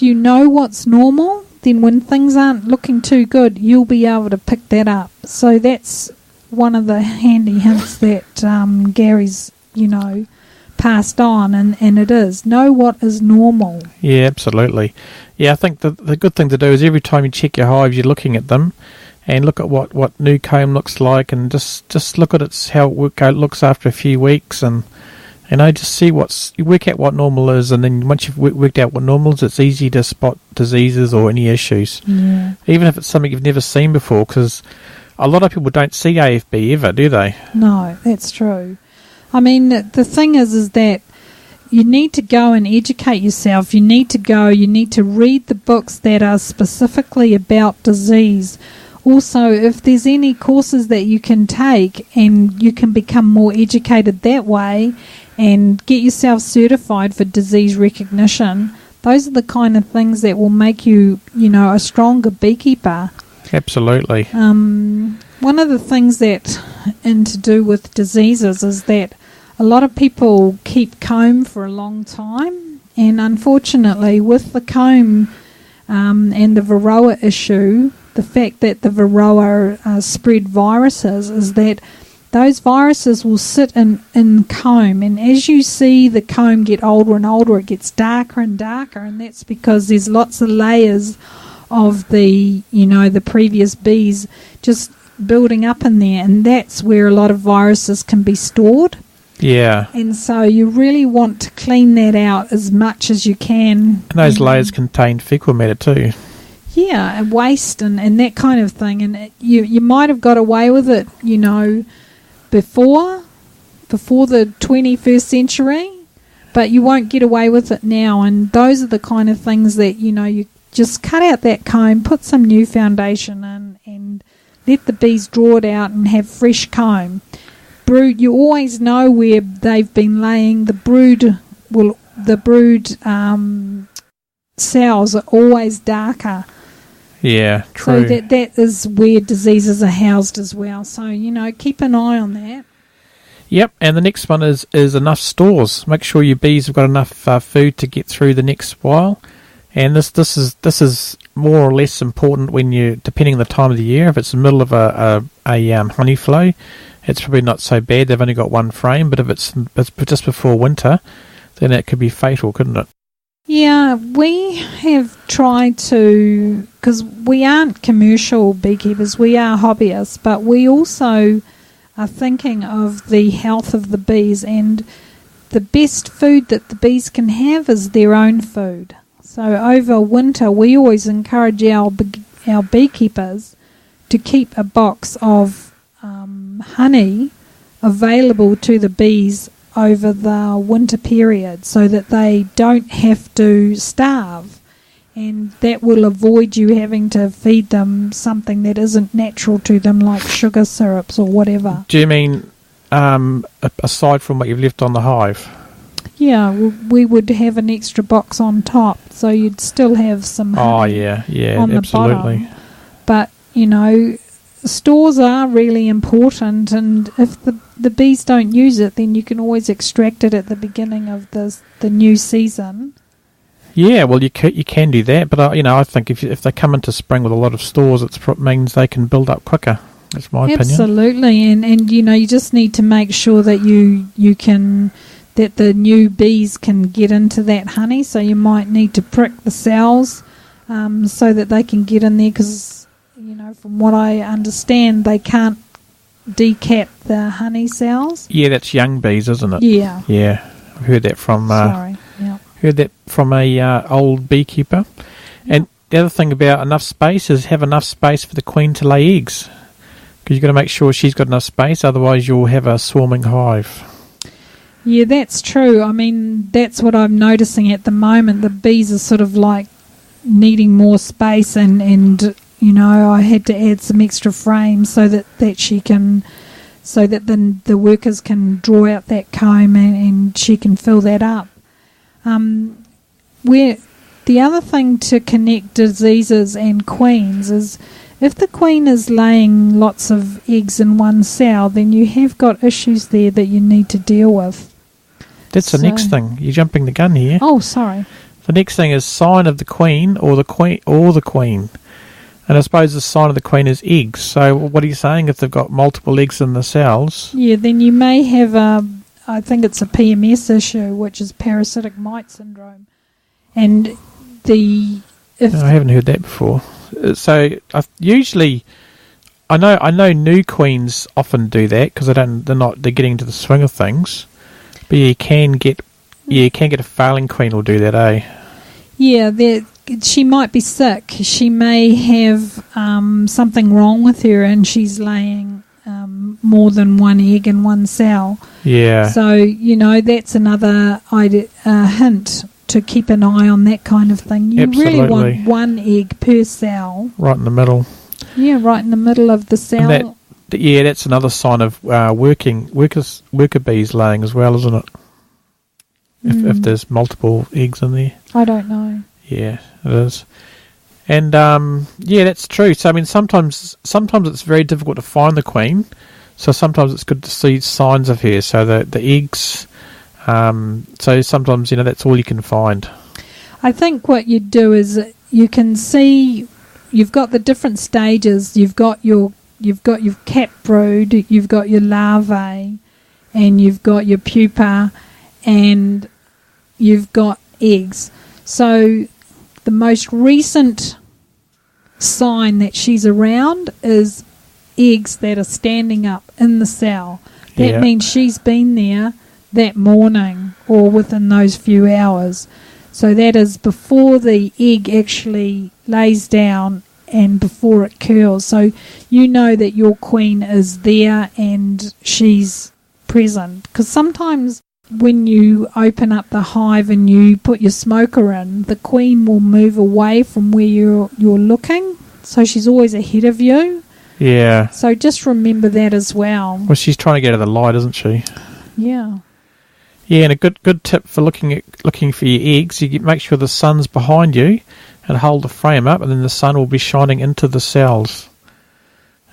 you know what's normal, then when things aren't looking too good, you'll be able to pick that up. So that's one of the handy hints that Gary's, passed on, and it is. Know what is normal. Yeah, absolutely. Yeah, I think the good thing to do is every time you check your hives, you're looking at them and look at what new comb looks like, and just look at how it looks after a few weeks, and just see you work out what normal is, and then once you've worked out what normal is, it's easy to spot diseases or any issues. Yeah. Even if it's something you've never seen before, because a lot of people don't see AFB ever, do they? No, that's true. I mean, the thing is that you need to go and educate yourself. You need to read the books that are specifically about disease. Also, if there's any courses that you can take and you can become more educated that way and get yourself certified for disease recognition, those are the kind of things that will make you, a stronger beekeeper. Absolutely. One of the things to do with diseases is that a lot of people keep comb for a long time, and unfortunately with the comb and the varroa issue, the fact that the varroa spread viruses is that those viruses will sit in comb, and as you see the comb get older and older, it gets darker and darker, and that's because there's lots of layers of the previous bees just building up in there, and that's where a lot of viruses can be stored. Yeah. And so you really want to clean that out as much as you can. And those layers contain fecal matter too. Yeah, and waste and that kind of thing. And you might have got away with it, before the 21st century, but you won't get away with it now. And those are the kind of things that, you just cut out that comb, put some new foundation in, and let the bees draw it out and have fresh comb. Brood, you always know where they've been laying. The brood cells are always darker. Yeah, true. So that is where diseases are housed as well. So, keep an eye on that. Yep, and the next one is enough stores. Make sure your bees have got enough food to get through the next while. And this is more or less important when depending on the time of the year. If it's the middle of a honey flow, it's probably not so bad. They've only got one frame, but if it's just before winter, then it could be fatal, couldn't it? Yeah, we have tried to, because we aren't commercial beekeepers, we are hobbyists, but we also are thinking of the health of the bees, and the best food that the bees can have is their own food. So over winter, we always encourage our beekeepers to keep a box of honey available to the bees over the winter period so that they don't have to starve, and that will avoid you having to feed them something that isn't natural to them, like sugar syrups or whatever. Do you mean aside from what you've left on the hive? Yeah, we would have an extra box on top, so you'd still have some honey on the absolutely. bottom. But, stores are really important, and if the bees don't use it, then you can always extract it at the beginning of the new season. Yeah, well, you can do that, but I think if they come into spring with a lot of stores, it means they can build up quicker. That's my opinion. Absolutely, and you just need to make sure that you can, that the new bees can get into that honey. So you might need to prick the cells so that they can get in there, because from what I understand, they can't decap the honey cells. Yeah, that's young bees, isn't it? Yeah. Yeah, I've heard that from Sorry. Yeah. a old beekeeper. And the other thing about enough space is have enough space for the queen to lay eggs, because you've got to make sure she's got enough space, otherwise you'll have a swarming hive. Yeah, that's true. I mean, that's what I'm noticing at the moment. The bees are sort of like needing more space, and I had to add some extra frames so that the workers can draw out that comb and she can fill that up. The other thing to connect diseases and queens is, if the queen is laying lots of eggs in one cell, then you have got issues there that you need to deal with. That's the next thing. You're jumping the gun here. Oh, sorry. The next thing is sign of the queen or the queen. And I suppose the sign of the queen is eggs. So what are you saying? If they've got multiple eggs in the cells? Yeah, then you may have I think it's a PMS issue, which is parasitic mite syndrome. And I haven't heard that before. So I know new queens often do that because they're getting into the swing of things. But you can get a failing queen will do that, eh? Yeah, she might be sick. She may have something wrong with her, and she's laying more than one egg in one cell. Yeah. So that's another hint to keep an eye on that kind of thing. You Absolutely. Really want one egg per cell. Right in the middle. Yeah, right in the middle of the cell. That's another sign of worker bees laying as well, isn't it? If there's multiple eggs in there. I don't know. Yeah, it is. And that's true. So I mean, sometimes it's very difficult to find the queen. So sometimes it's good to see signs of her. So the eggs. So sometimes that's all you can find. I think what you do is you can see you've got the different stages. You've got your cap brood, you've got your larvae, and you've got your pupa, and you've got eggs. So the most recent sign that she's around is eggs that are standing up in the cell. That means she's been there that morning or within those few hours. So that is before the egg actually lays down and before it curls. So you know that your queen is there and she's present. Because sometimes when you open up the hive and you put your smoker in, the queen will move away from where you're looking. So she's always ahead of you. Yeah. So just remember that as well. Well, she's trying to get out of the light, isn't she? Yeah. Yeah, and a good tip for looking for your eggs, you make sure the sun's behind you and hold the frame up, and then the sun will be shining into the cells.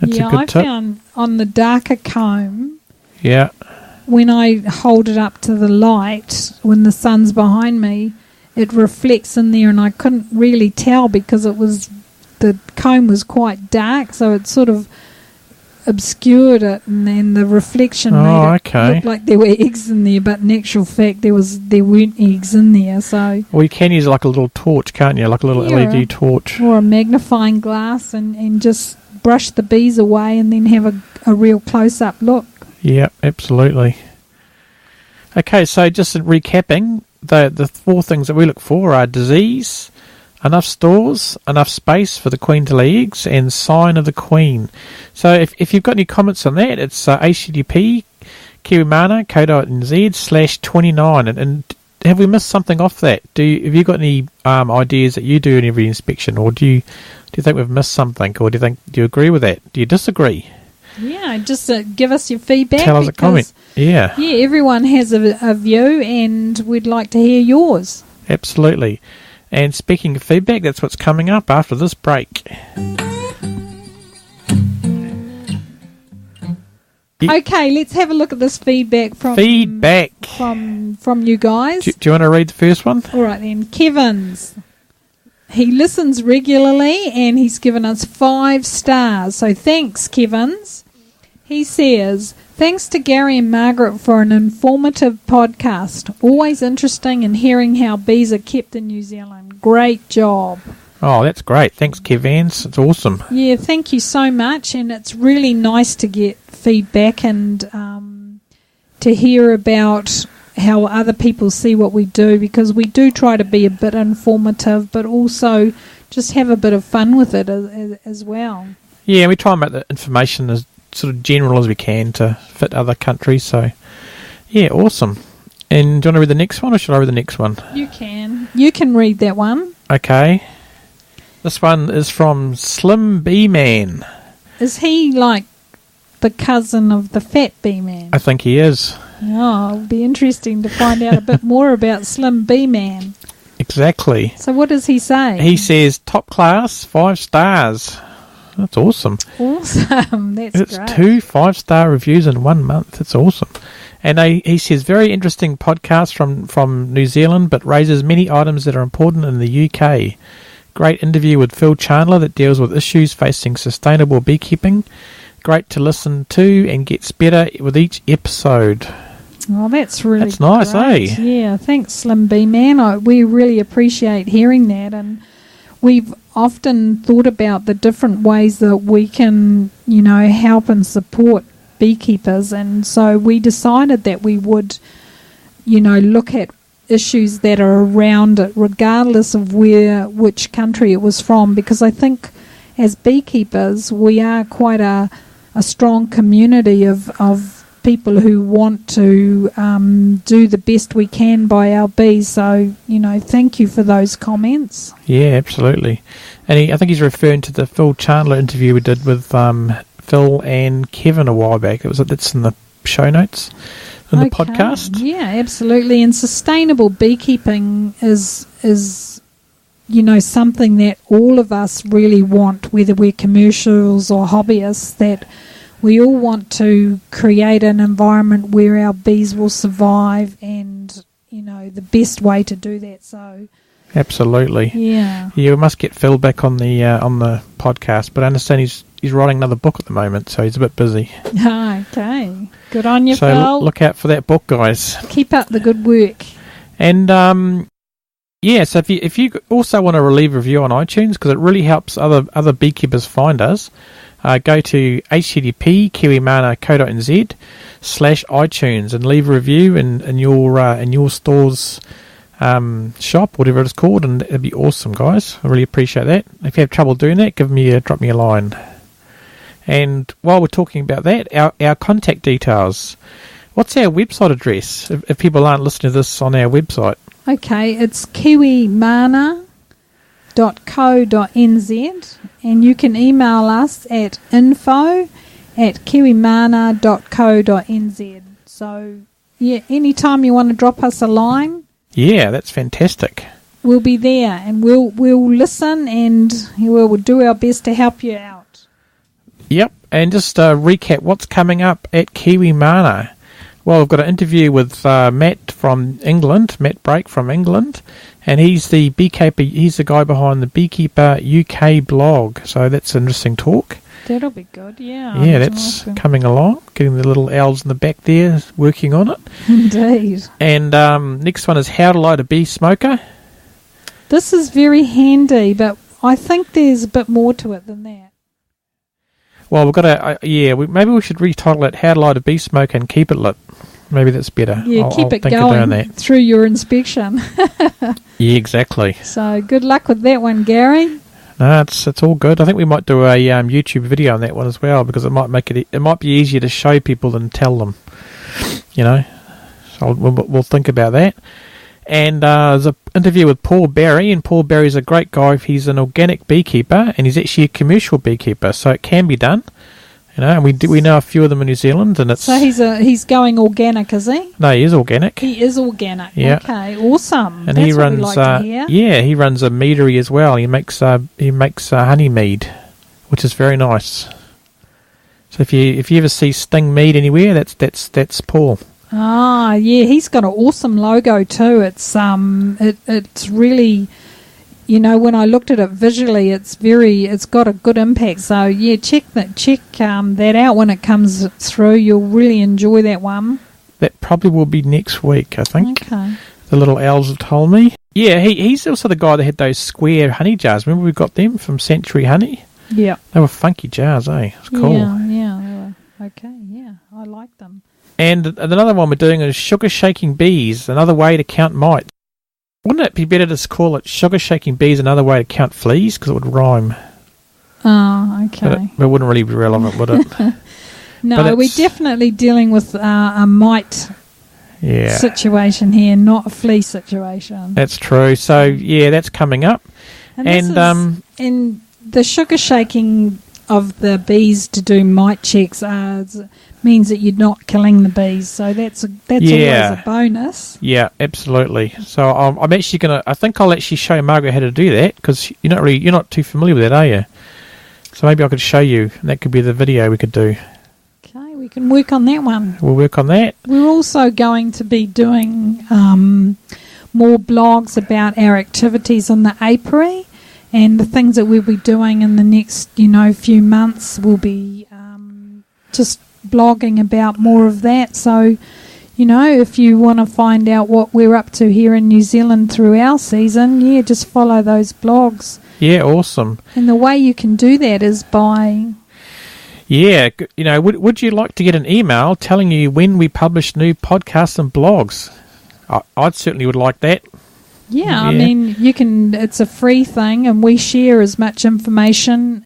That's a good tip. I found on the darker comb, when I hold it up to the light, when the sun's behind me, it reflects in there, and I couldn't really tell because the comb was quite dark, so it sort of obscured it, and then the reflection made it look like there were eggs in there, but in actual fact there weren't eggs in there. So you can use like a little torch, can't you? Like a little LED torch or a magnifying glass, and just brush the bees away, and then have a real close-up look. Yeah, absolutely. Okay, so just recapping, the four things that we look for are disease, enough stores, enough space for the queen to lay eggs, and sign of the queen. So if you've got any comments on that, it's HTTP kiwimana co.nz/29. And have we missed something off that? Have you got any ideas that you do in every inspection, or do you think we've missed something, or do you agree with that? Do you disagree? Yeah, just give us your feedback. Tell us a comment. Yeah, everyone has a view, and we'd like to hear yours. Absolutely. And speaking of feedback, that's what's coming up after this break. Okay, let's have a look at this feedback from you guys. Do you want to read the first one? All right then. Kevin's. He listens regularly and he's given us 5 stars. So thanks, Kevin's. He says, thanks to Gary and Margaret for an informative podcast. Always interesting in hearing how bees are kept in New Zealand. Great job. Oh, that's great. Thanks, Kevans. It's awesome. Yeah, thank you so much. And it's really nice to get feedback and to hear about how other people see what we do, because we do try to be a bit informative, but also just have a bit of fun with it as well. Yeah, we try and make the information as sort of general as we can to fit other countries. So, yeah, awesome. And do you want to read the next one, or should I read the next one? You can. You can read that one. Okay. This one is from Slim Bee Man. Is he like the cousin of the Fat Bee Man? I think he is. Oh, it'll be interesting to find out a bit more about Slim Bee Man. Exactly. So what does he say? He says, top class, 5 stars. That's awesome. Awesome. That's it's great. 2 5-star reviews in 1 month. That's awesome. And he says, very interesting podcast from New Zealand, but raises many items that are important in the UK. Great interview with Phil Chandler that deals with issues facing sustainable beekeeping. Great to listen to and gets better with each episode. Oh, that's really nice, great. eh? Yeah, thanks, Slim Bee Man. We really appreciate hearing that, and we've often thought about the different ways that we can, help and support beekeepers, and so we decided that we would, look at issues that are around it, regardless of which country it was from, because I think as beekeepers we are quite a strong community of people who want to do the best we can by our bees. So, thank you for those comments. Yeah, absolutely. And I think he's referring to the Phil Chandler interview we did with Phil and Kevin a while back. That's in the show notes in the podcast. Yeah, absolutely. And sustainable beekeeping is something that all of us really want, whether we're commercials or hobbyists, that we all want to create an environment where our bees will survive, and, the best way to do that. So, absolutely. Yeah. Yeah, we must get Phil back on the podcast, but I understand he's writing another book at the moment, so he's a bit busy. Okay. Good on you, so Phil. So look out for that book, guys. Keep up the good work. And so if you also want to leave a review on iTunes, because it really helps other beekeepers find us, go to http://kiwimana.co.nz/iTunes and leave a review in your store's shop, whatever it's called, and it'd be awesome, guys. I really appreciate that. If you have trouble doing that, drop me a line. And while we're talking about that, our contact details. What's our website address if people aren't listening to this on our website? Okay, it's kiwimana.co.nz, and you can email us at info@kiwimana.co.nz. So, yeah, anytime you want to drop us a line. Yeah, that's fantastic. We'll be there, and we'll listen, and we'll do our best to help you out. Yep, and just recap what's coming up at Kiwimana. Well, we've got an interview with Matt from England, Matt Brake from England, and he's the beekeeper. He's the guy behind the Beekeeper UK blog. So that's an interesting talk. That'll be good, yeah. Yeah, that's coming along. Getting the little owls in the back there working on it. Indeed. And next one is how to light a bee smoker. This is very handy, but I think there's a bit more to it than that. Well, we've got maybe we should retitle it How to Light a Bee Smoker and Keep It Lit. Maybe that's better. Yeah, keep it going through your inspection. Yeah, exactly. So good luck with that one, Gary. No, it's all good. I think we might do a YouTube video on that one as well, because it might be easier to show people than tell them. So we'll think about that. And there's an interview with Paul Barry, and Paul Barry's a great guy. He's an organic beekeeper, and he's actually a commercial beekeeper, so it can be done. And we know a few of them in New Zealand, and it's... So he's going organic, is he? No, he is organic. He is organic. Yeah. Okay, awesome. And that's he runs, what we like to hear. Yeah, he runs a meadery as well. He makes honey mead, which is very nice. So if you ever see Sting mead anywhere, that's Paul. Ah, yeah, he's got an awesome logo too. It's really, when I looked at it visually, it's got a good impact. So yeah, check that out when it comes through. You'll really enjoy that one. That probably will be next week, I think. Okay. The little owls have told me. Yeah, he's also the guy that had those square honey jars. Remember we got them from Century Honey? Yeah. They were funky jars, eh? It's cool. Yeah. Okay, yeah, I like them. And another one we're doing is sugar shaking bees, another way to count mites. Wouldn't it be better to call it sugar shaking bees, another way to count fleas? Because it would rhyme. Oh, okay. But it wouldn't really be relevant, would it? No, we're definitely dealing with a mite situation here, not a flea situation. That's true. So, yeah, that's coming up. And the sugar shaking of the bees to do mite checks means that you're not killing the bees, so that's always a bonus. Yeah, absolutely. So I'm actually I think I'll actually show Margaret how to do that, because you're not too familiar with that, are you? So maybe I could show you, and that could be the video we could do. Okay, we can work on that one. We'll work on that. We're also going to be doing more blogs about our activities in the apiary, and the things that we'll be doing in the next, few months. We'll be just blogging about more of that. So, if you want to find out what we're up to here in New Zealand through our season, just follow those blogs. Yeah, awesome. And the way you can do that is by... Yeah, would you like to get an email telling you when we publish new podcasts and blogs? I certainly would like that. Yeah, I mean, it's a free thing, and we share as much information,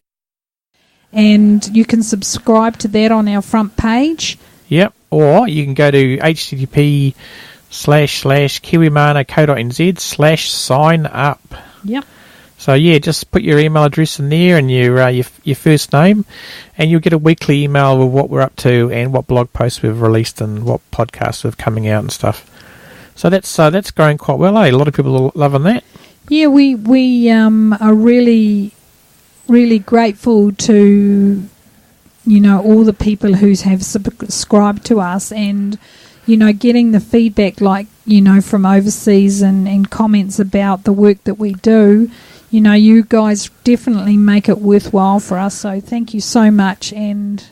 and you can subscribe to that on our front page. Yep, or you can go to http://kiwimana.co.nz/sign up. Yep. So, just put your email address in there and your first name, and you'll get a weekly email with what we're up to and what blog posts we've released and what podcasts we're coming out and stuff. So that's going quite well, eh? A lot of people are loving that. Yeah, we are really, really grateful to, all the people who have subscribed to us, and, getting the feedback from overseas and comments about the work that we do. You guys definitely make it worthwhile for us. So thank you so much, and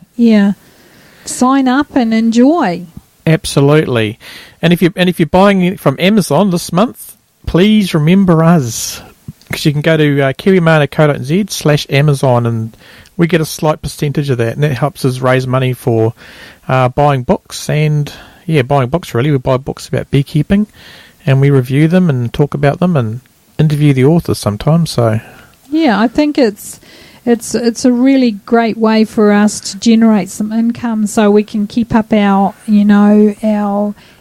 sign up and enjoy. Absolutely. And if you're buying it from Amazon this month, please remember us, because you can go to kiwimana.co.nz/Amazon, and we get a slight percentage of that, and that helps us raise money for buying books. And buying books, really. We buy books about beekeeping, and we review them and talk about them and interview the authors sometimes. So I think it's a really great way for us to generate some income, so we can keep up our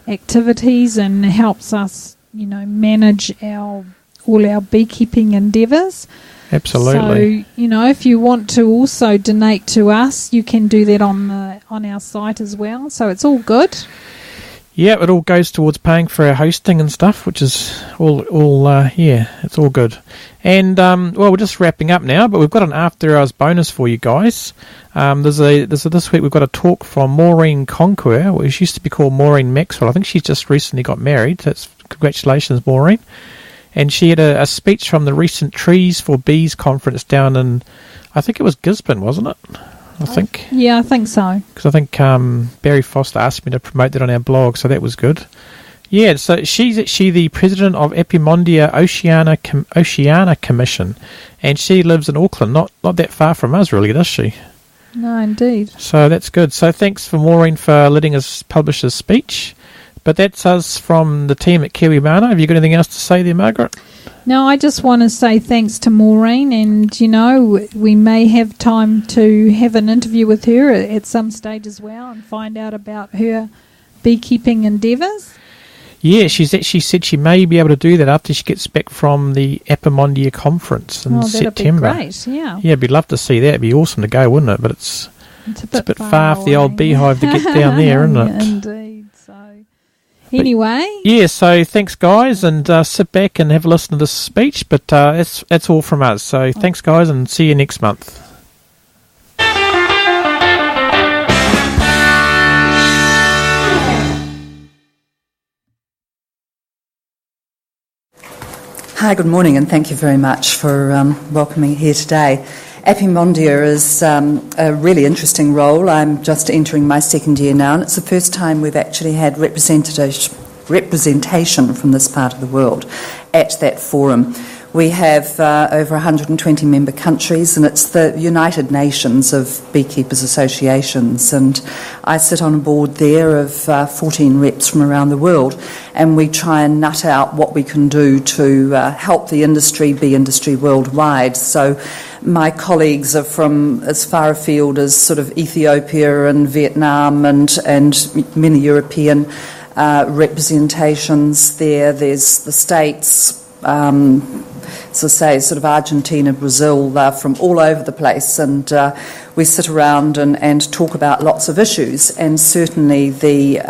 activities, and helps us manage all our beekeeping endeavours. Absolutely. So if you want to also donate to us, you can do that on our site as well. So it's all good. Yeah, it all goes towards paying for our hosting and stuff, which is it's all good. And we're just wrapping up now, but we've got an after hours bonus for you guys. This week we've got a talk from Maureen Conquer, which used to be called Maureen Maxwell. I think she's just recently got married. That's congratulations, Maureen. And she had a speech from the recent Trees for Bees conference down in, I think it was Gisborne, wasn't it? I think. Yeah, I think so. Because I think Barry Foster asked me to promote that on our blog, so that was good. Yeah, so she's actually the president of Epimondia Oceania Commission, and she lives in Auckland, not that far from us, really, does she? No, indeed. So that's good. So thanks for Maureen for letting us publish this speech. But that's us from the team at Kiwimana. Have you got anything else to say there, Margaret? No, I just want to say thanks to Maureen, and, we may have time to have an interview with her at some stage as well, and find out about her beekeeping endeavours. Yeah, she's actually said she may be able to do that after she gets back from the Epimondia conference in September. That'd be great, yeah. Yeah, we'd love to see that. It'd be awesome to go, wouldn't it? But it's a bit far for the old beehive to get down there, isn't it? Indeed, so... Anyway. Yeah, so thanks, guys, and sit back and have a listen to this speech, but that's all from us. So thanks, guys, and see you next month. Hi, good morning, and thank you very much for welcoming me here today. Epimondia is a really interesting role. I'm just entering my second year now, and it's the first time we've actually had representation from this part of the world. at that forum. We have over 120 member countries, and it's the United Nations of Beekeepers Associations, and I sit on a board there of 14 reps from around the world, and we try and nut out what we can do to help the industry be industry worldwide. So my colleagues are from as far afield as sort of Ethiopia and Vietnam and many European representations there. There's the States, so say sort of Argentina, Brazil, from all over the place, and we sit around and talk about lots of issues, and certainly the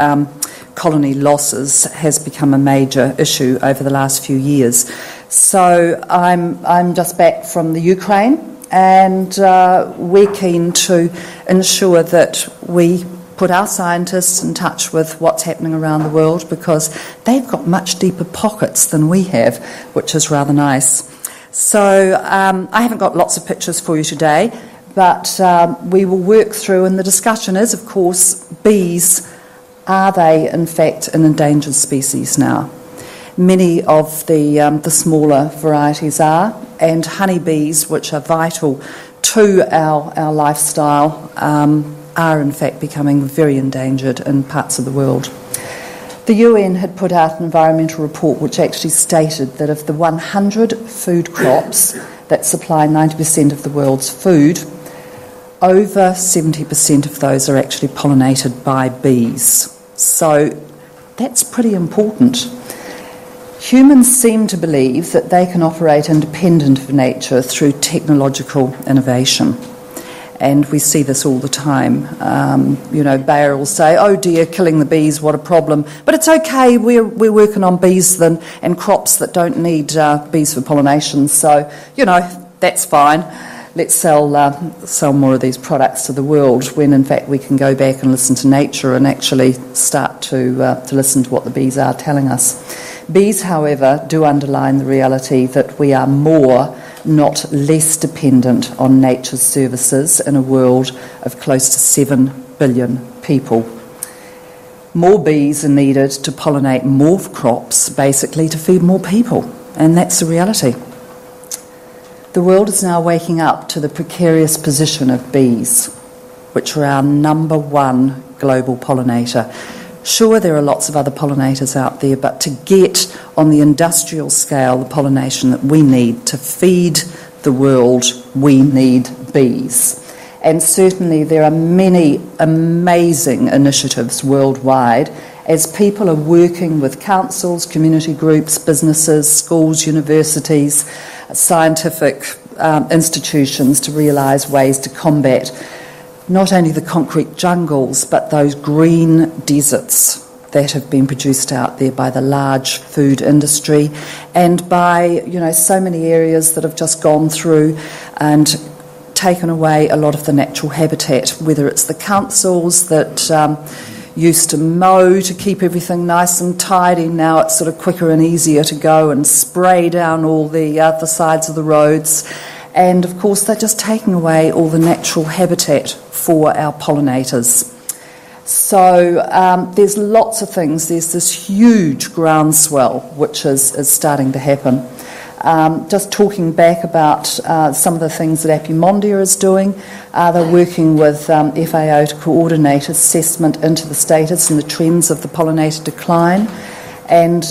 colony losses has become a major issue over the last few years. So I'm just back from the Ukraine, and we're keen to ensure that we put our scientists in touch with what's happening around the world, because they've got much deeper pockets than we have, which is rather nice. So I haven't got lots of pictures for you today, but we will work through, and the discussion is, of course, bees, are they in fact an endangered species now? Many of the smaller varieties are, and honeybees, which are vital to our lifestyle, are in fact becoming very endangered in parts of the world. The UN had put out an environmental report which actually stated that of the 100 food crops that supply 90% of the world's food, over 70% of those are actually pollinated by bees. So that's pretty important. Humans seem to believe that they can operate independent of nature through technological innovation. And we see this all the time. Bayer will say, oh dear, killing the bees, what a problem. But it's okay, we're working on bees and crops that don't need bees for pollination, so, that's fine. Let's sell more of these products to the world, when in fact we can go back and listen to nature and actually start to listen to what the bees are telling us. Bees, however, do underline the reality that we are more, not less, dependent on nature's services in a world of close to 7 billion people. More bees are needed to pollinate more crops, basically to feed more people, and that's the reality. The world is now waking up to the precarious position of bees, which are our number one global pollinator. Sure, there are lots of other pollinators out there, but to get on the industrial scale the pollination that we need to feed the world, we need bees. And certainly there are many amazing initiatives worldwide as people are working with councils, community groups, businesses, schools, universities, scientific institutions to realise ways to combat not only the concrete jungles, but those green deserts that have been produced out there by the large food industry, and by so many areas that have just gone through and taken away a lot of the natural habitat, whether it's the councils that used to mow to keep everything nice and tidy. Now it's sort of quicker and easier to go and spray down all the sides of the roads. And of course they're just taking away all the natural habitat for our pollinators. So there's lots of things. There's this huge groundswell which is starting to happen. Just talking back about some of the things that Apimondia is doing, they're working with FAO to coordinate assessment into the status and the trends of the pollinator decline. And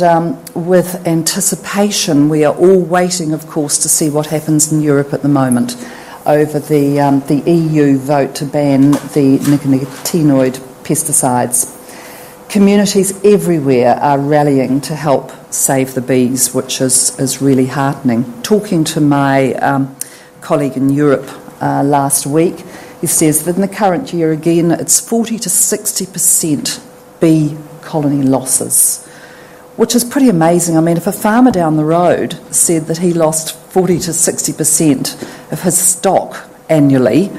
with anticipation, we are all waiting, of course, to see what happens in Europe at the moment over the EU vote to ban the nicotinoid pesticides. Communities everywhere are rallying to help save the bees, which is really heartening. Talking to my colleague in Europe last week, he says that in the current year, again, it's 40 to 60% bee colony losses, which is pretty amazing. I mean, if a farmer down the road said that he lost 40 to 60% of his stock annually,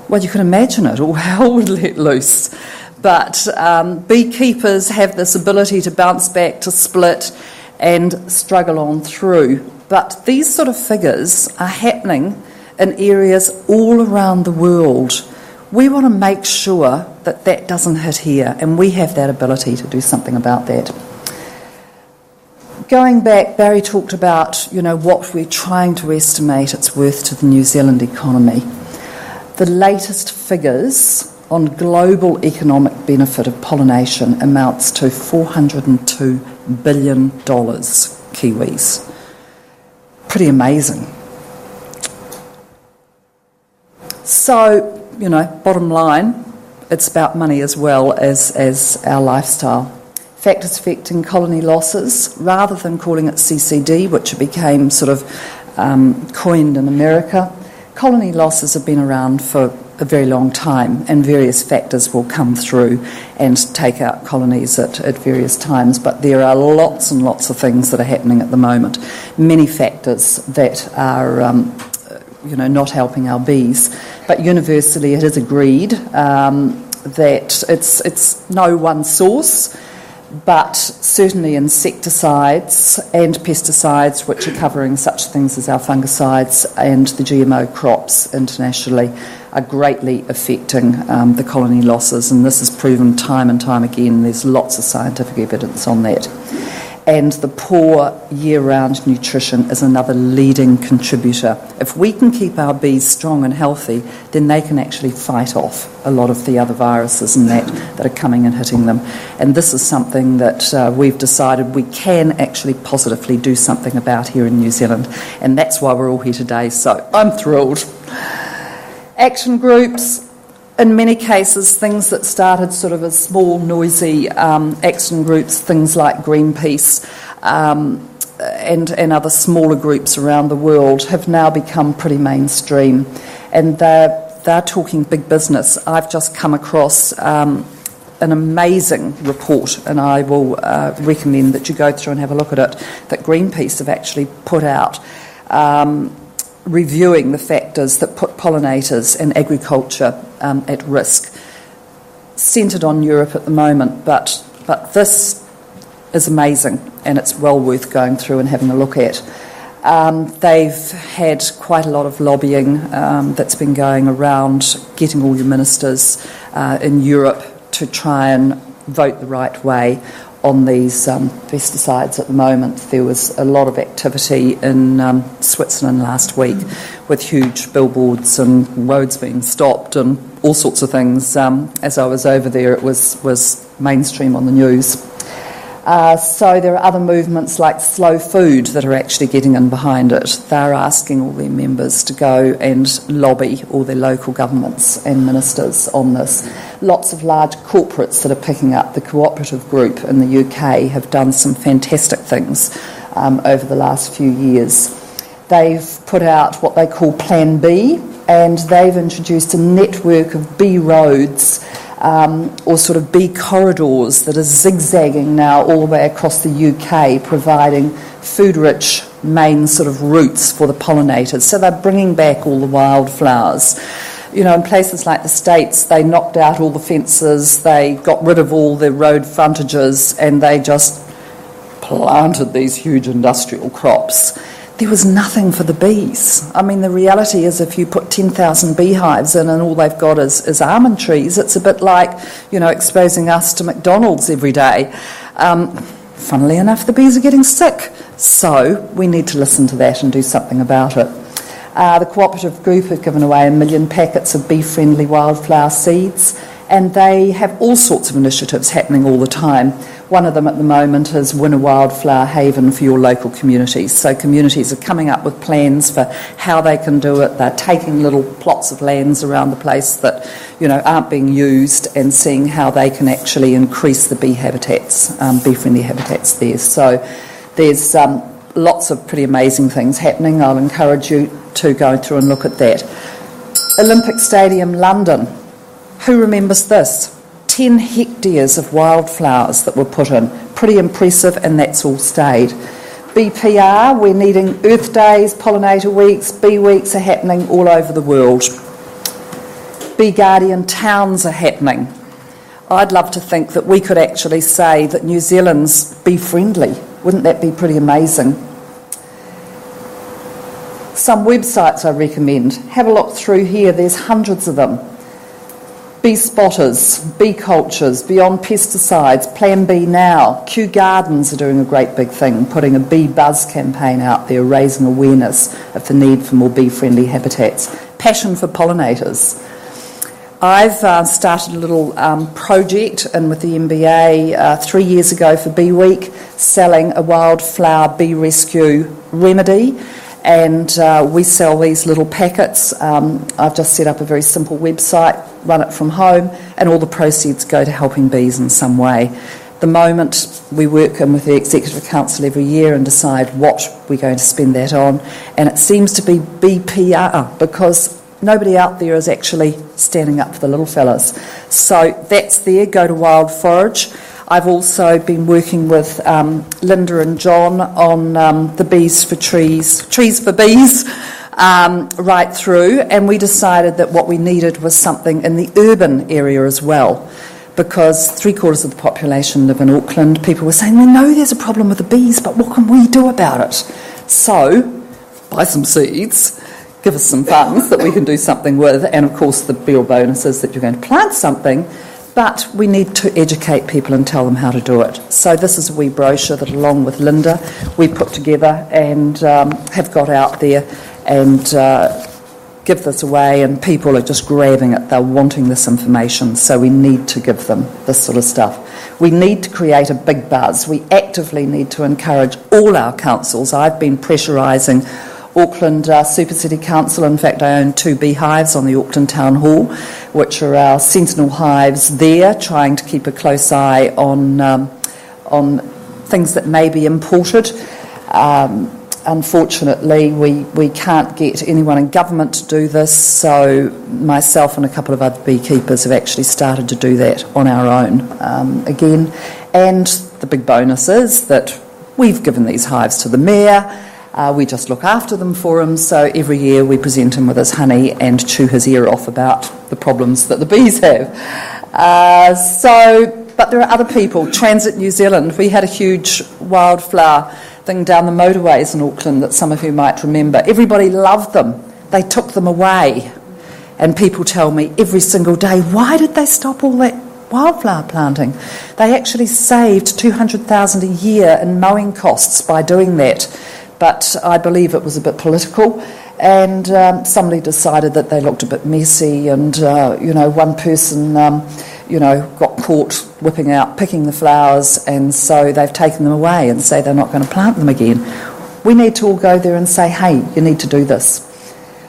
well, you can imagine it, all hell would let loose. But beekeepers have this ability to bounce back, to split and struggle on through. But these sort of figures are happening in areas all around the world. We want to make sure that that doesn't hit here, and we have that ability to do something about that. going back, Barry talked about, what we're trying to estimate its worth to the New Zealand economy. The latest figures on global economic benefit of pollination amounts to $402 billion Kiwis. Pretty amazing. So, bottom line, it's about money as well as our lifestyle. Factors affecting colony losses, rather than calling it CCD, which it became sort of coined in America, colony losses have been around for a very long time, and various factors will come through and take out colonies at various times, but there are lots and lots of things that are happening at the moment. Many factors that are not helping our bees, but universally it is agreed that it's no one source, but certainly insecticides and pesticides, which are covering such things as our fungicides and the GMO crops internationally, are greatly affecting the colony losses, and this is proven time and time again. There's lots of scientific evidence on that. And the poor year-round nutrition is another leading contributor. If we can keep our bees strong and healthy, then they can actually fight off a lot of the other viruses and that are coming and hitting them. And this is something that we've decided we can actually positively do something about here in New Zealand. And that's why we're all here today, so I'm thrilled. Action groups. In many cases, things that started sort of as small, noisy action groups, things like Greenpeace and other smaller groups around the world, have now become pretty mainstream, and they're talking big business. I've just come across an amazing report, and I will recommend that you go through and have a look at it, that Greenpeace have actually put out, reviewing the factors that put pollinators and agriculture at risk, centred on Europe at the moment, but this is amazing, and it's well worth going through and having a look at. They've had quite a lot of lobbying that's been going around, getting all your ministers in Europe to try and vote the right way on these pesticides at the moment. There was a lot of activity in Switzerland last week with huge billboards and roads being stopped and all sorts of things. As I was over there, it was mainstream on the news. So there are other movements like Slow Food that are actually getting in behind it. They're asking all their members to go and lobby all their local governments and ministers on this. Lots of large corporates that are picking up. The cooperative group in the UK have done some fantastic things over the last few years. They've put out what they call Plan B, and they've introduced a network of bee roads or sort of bee corridors that are zigzagging now all the way across the UK, providing food-rich main sort of routes for the pollinators. So they're bringing back all the wildflowers. In places like the States, they knocked out all the fences, they got rid of all the road frontages, and they just planted these huge industrial crops. There was nothing for the bees. I mean, the reality is if you put 10,000 beehives in and all they've got is almond trees, it's a bit like, exposing us to McDonald's every day. Funnily enough, the bees are getting sick. So we need to listen to that and do something about it. The cooperative group have given away 1 million packets of bee-friendly wildflower seeds, and they have all sorts of initiatives happening all the time. One of them at the moment is Win a Wildflower Haven for your local communities. So communities are coming up with plans for how they can do it. They're taking little plots of lands around the place that aren't being used and seeing how they can actually increase the bee habitats, bee-friendly habitats there. So there's lots of pretty amazing things happening. I'll encourage you to go through and look at that. Olympic Stadium, London. Who remembers this? 10 hectares of wildflowers that were put in. Pretty impressive, and that's all stayed. BPR, we're needing Earth Days, Pollinator Weeks, Bee Weeks are happening all over the world. Bee Guardian towns are happening. I'd love to think that we could actually say that New Zealand's bee-friendly. Wouldn't that be pretty amazing? Some websites I recommend. Have a look through here, there's hundreds of them. bee spotters, bee cultures, beyond pesticides, Plan B Now, Kew Gardens are doing a great big thing, putting a bee buzz campaign out there, raising awareness of the need for more bee-friendly habitats. Passion for pollinators. I've started a little project in with the MBA 3 years ago for Bee Week, selling a wildflower bee rescue remedy, and we sell these little packets. I've just set up a very simple website, run it from home, and all the proceeds go to helping bees in some way. At the moment, we work in with the Executive Council every year and decide what we're going to spend that on, and it seems to be BPR, because nobody out there is actually standing up for the little fellas. So that's there, go to Wild Forage. I've also been working with Linda and John on the Bees for Trees, Trees for Bees, right through, and we decided that what we needed was something in the urban area as well, because 3/4 of the population live in Auckland. People were saying, we know there's a problem with the bees, but what can we do about it? So, buy some seeds, give us some funds that we can do something with, and of course the real bonus is that you're going to plant something, but we need to educate people and tell them how to do it. So this is a wee brochure that, along with Linda, we put together and have got out there and give this away, and people are just grabbing it. They're wanting this information, so we need to give them this sort of stuff. We need to create a big buzz. We actively need to encourage all our councils. I've been pressurising Auckland Super City Council. In fact, I own 2 beehives on the Auckland Town Hall, which are our sentinel hives there, trying to keep a close eye on things that may be imported. Unfortunately, we can't get anyone in government to do this, so myself and a couple of other beekeepers have actually started to do that on our own again. And the big bonus is that we've given these hives to the mayor. We just look after them for him, so every year we present him with his honey and chew his ear off about the problems that the bees have. But there are other people. Transit New Zealand, we had a huge wildflower thing down the motorways in Auckland that some of you might remember. Everybody loved them. They took them away. And people tell me every single day, why did they stop all that wildflower planting? They actually saved $200,000 a year in mowing costs by doing that. But I believe it was a bit political, and somebody decided that they looked a bit messy, and one person got caught picking the flowers, and so they've taken them away and say they're not going to plant them again. We need to all go there and say, hey, you need to do this.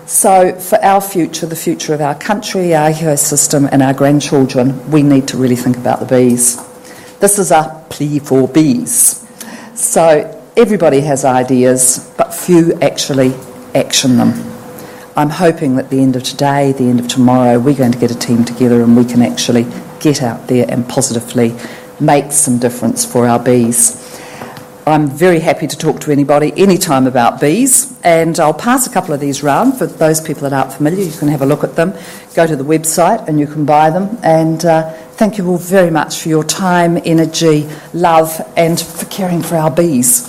So for our future, the future of our country, our ecosystem and our grandchildren, we need to really think about the bees. This is a plea for bees. So everybody has ideas, but few actually action them. I'm hoping that at the end of today, the end of tomorrow, we're going to get a team together and we can actually get out there and positively make some difference for our bees. I'm very happy to talk to anybody anytime about bees, and I'll pass a couple of these round for those people that aren't familiar. You can have a look at them, go to the website and you can buy them, and thank you all very much for your time, energy, love, and for caring for our bees.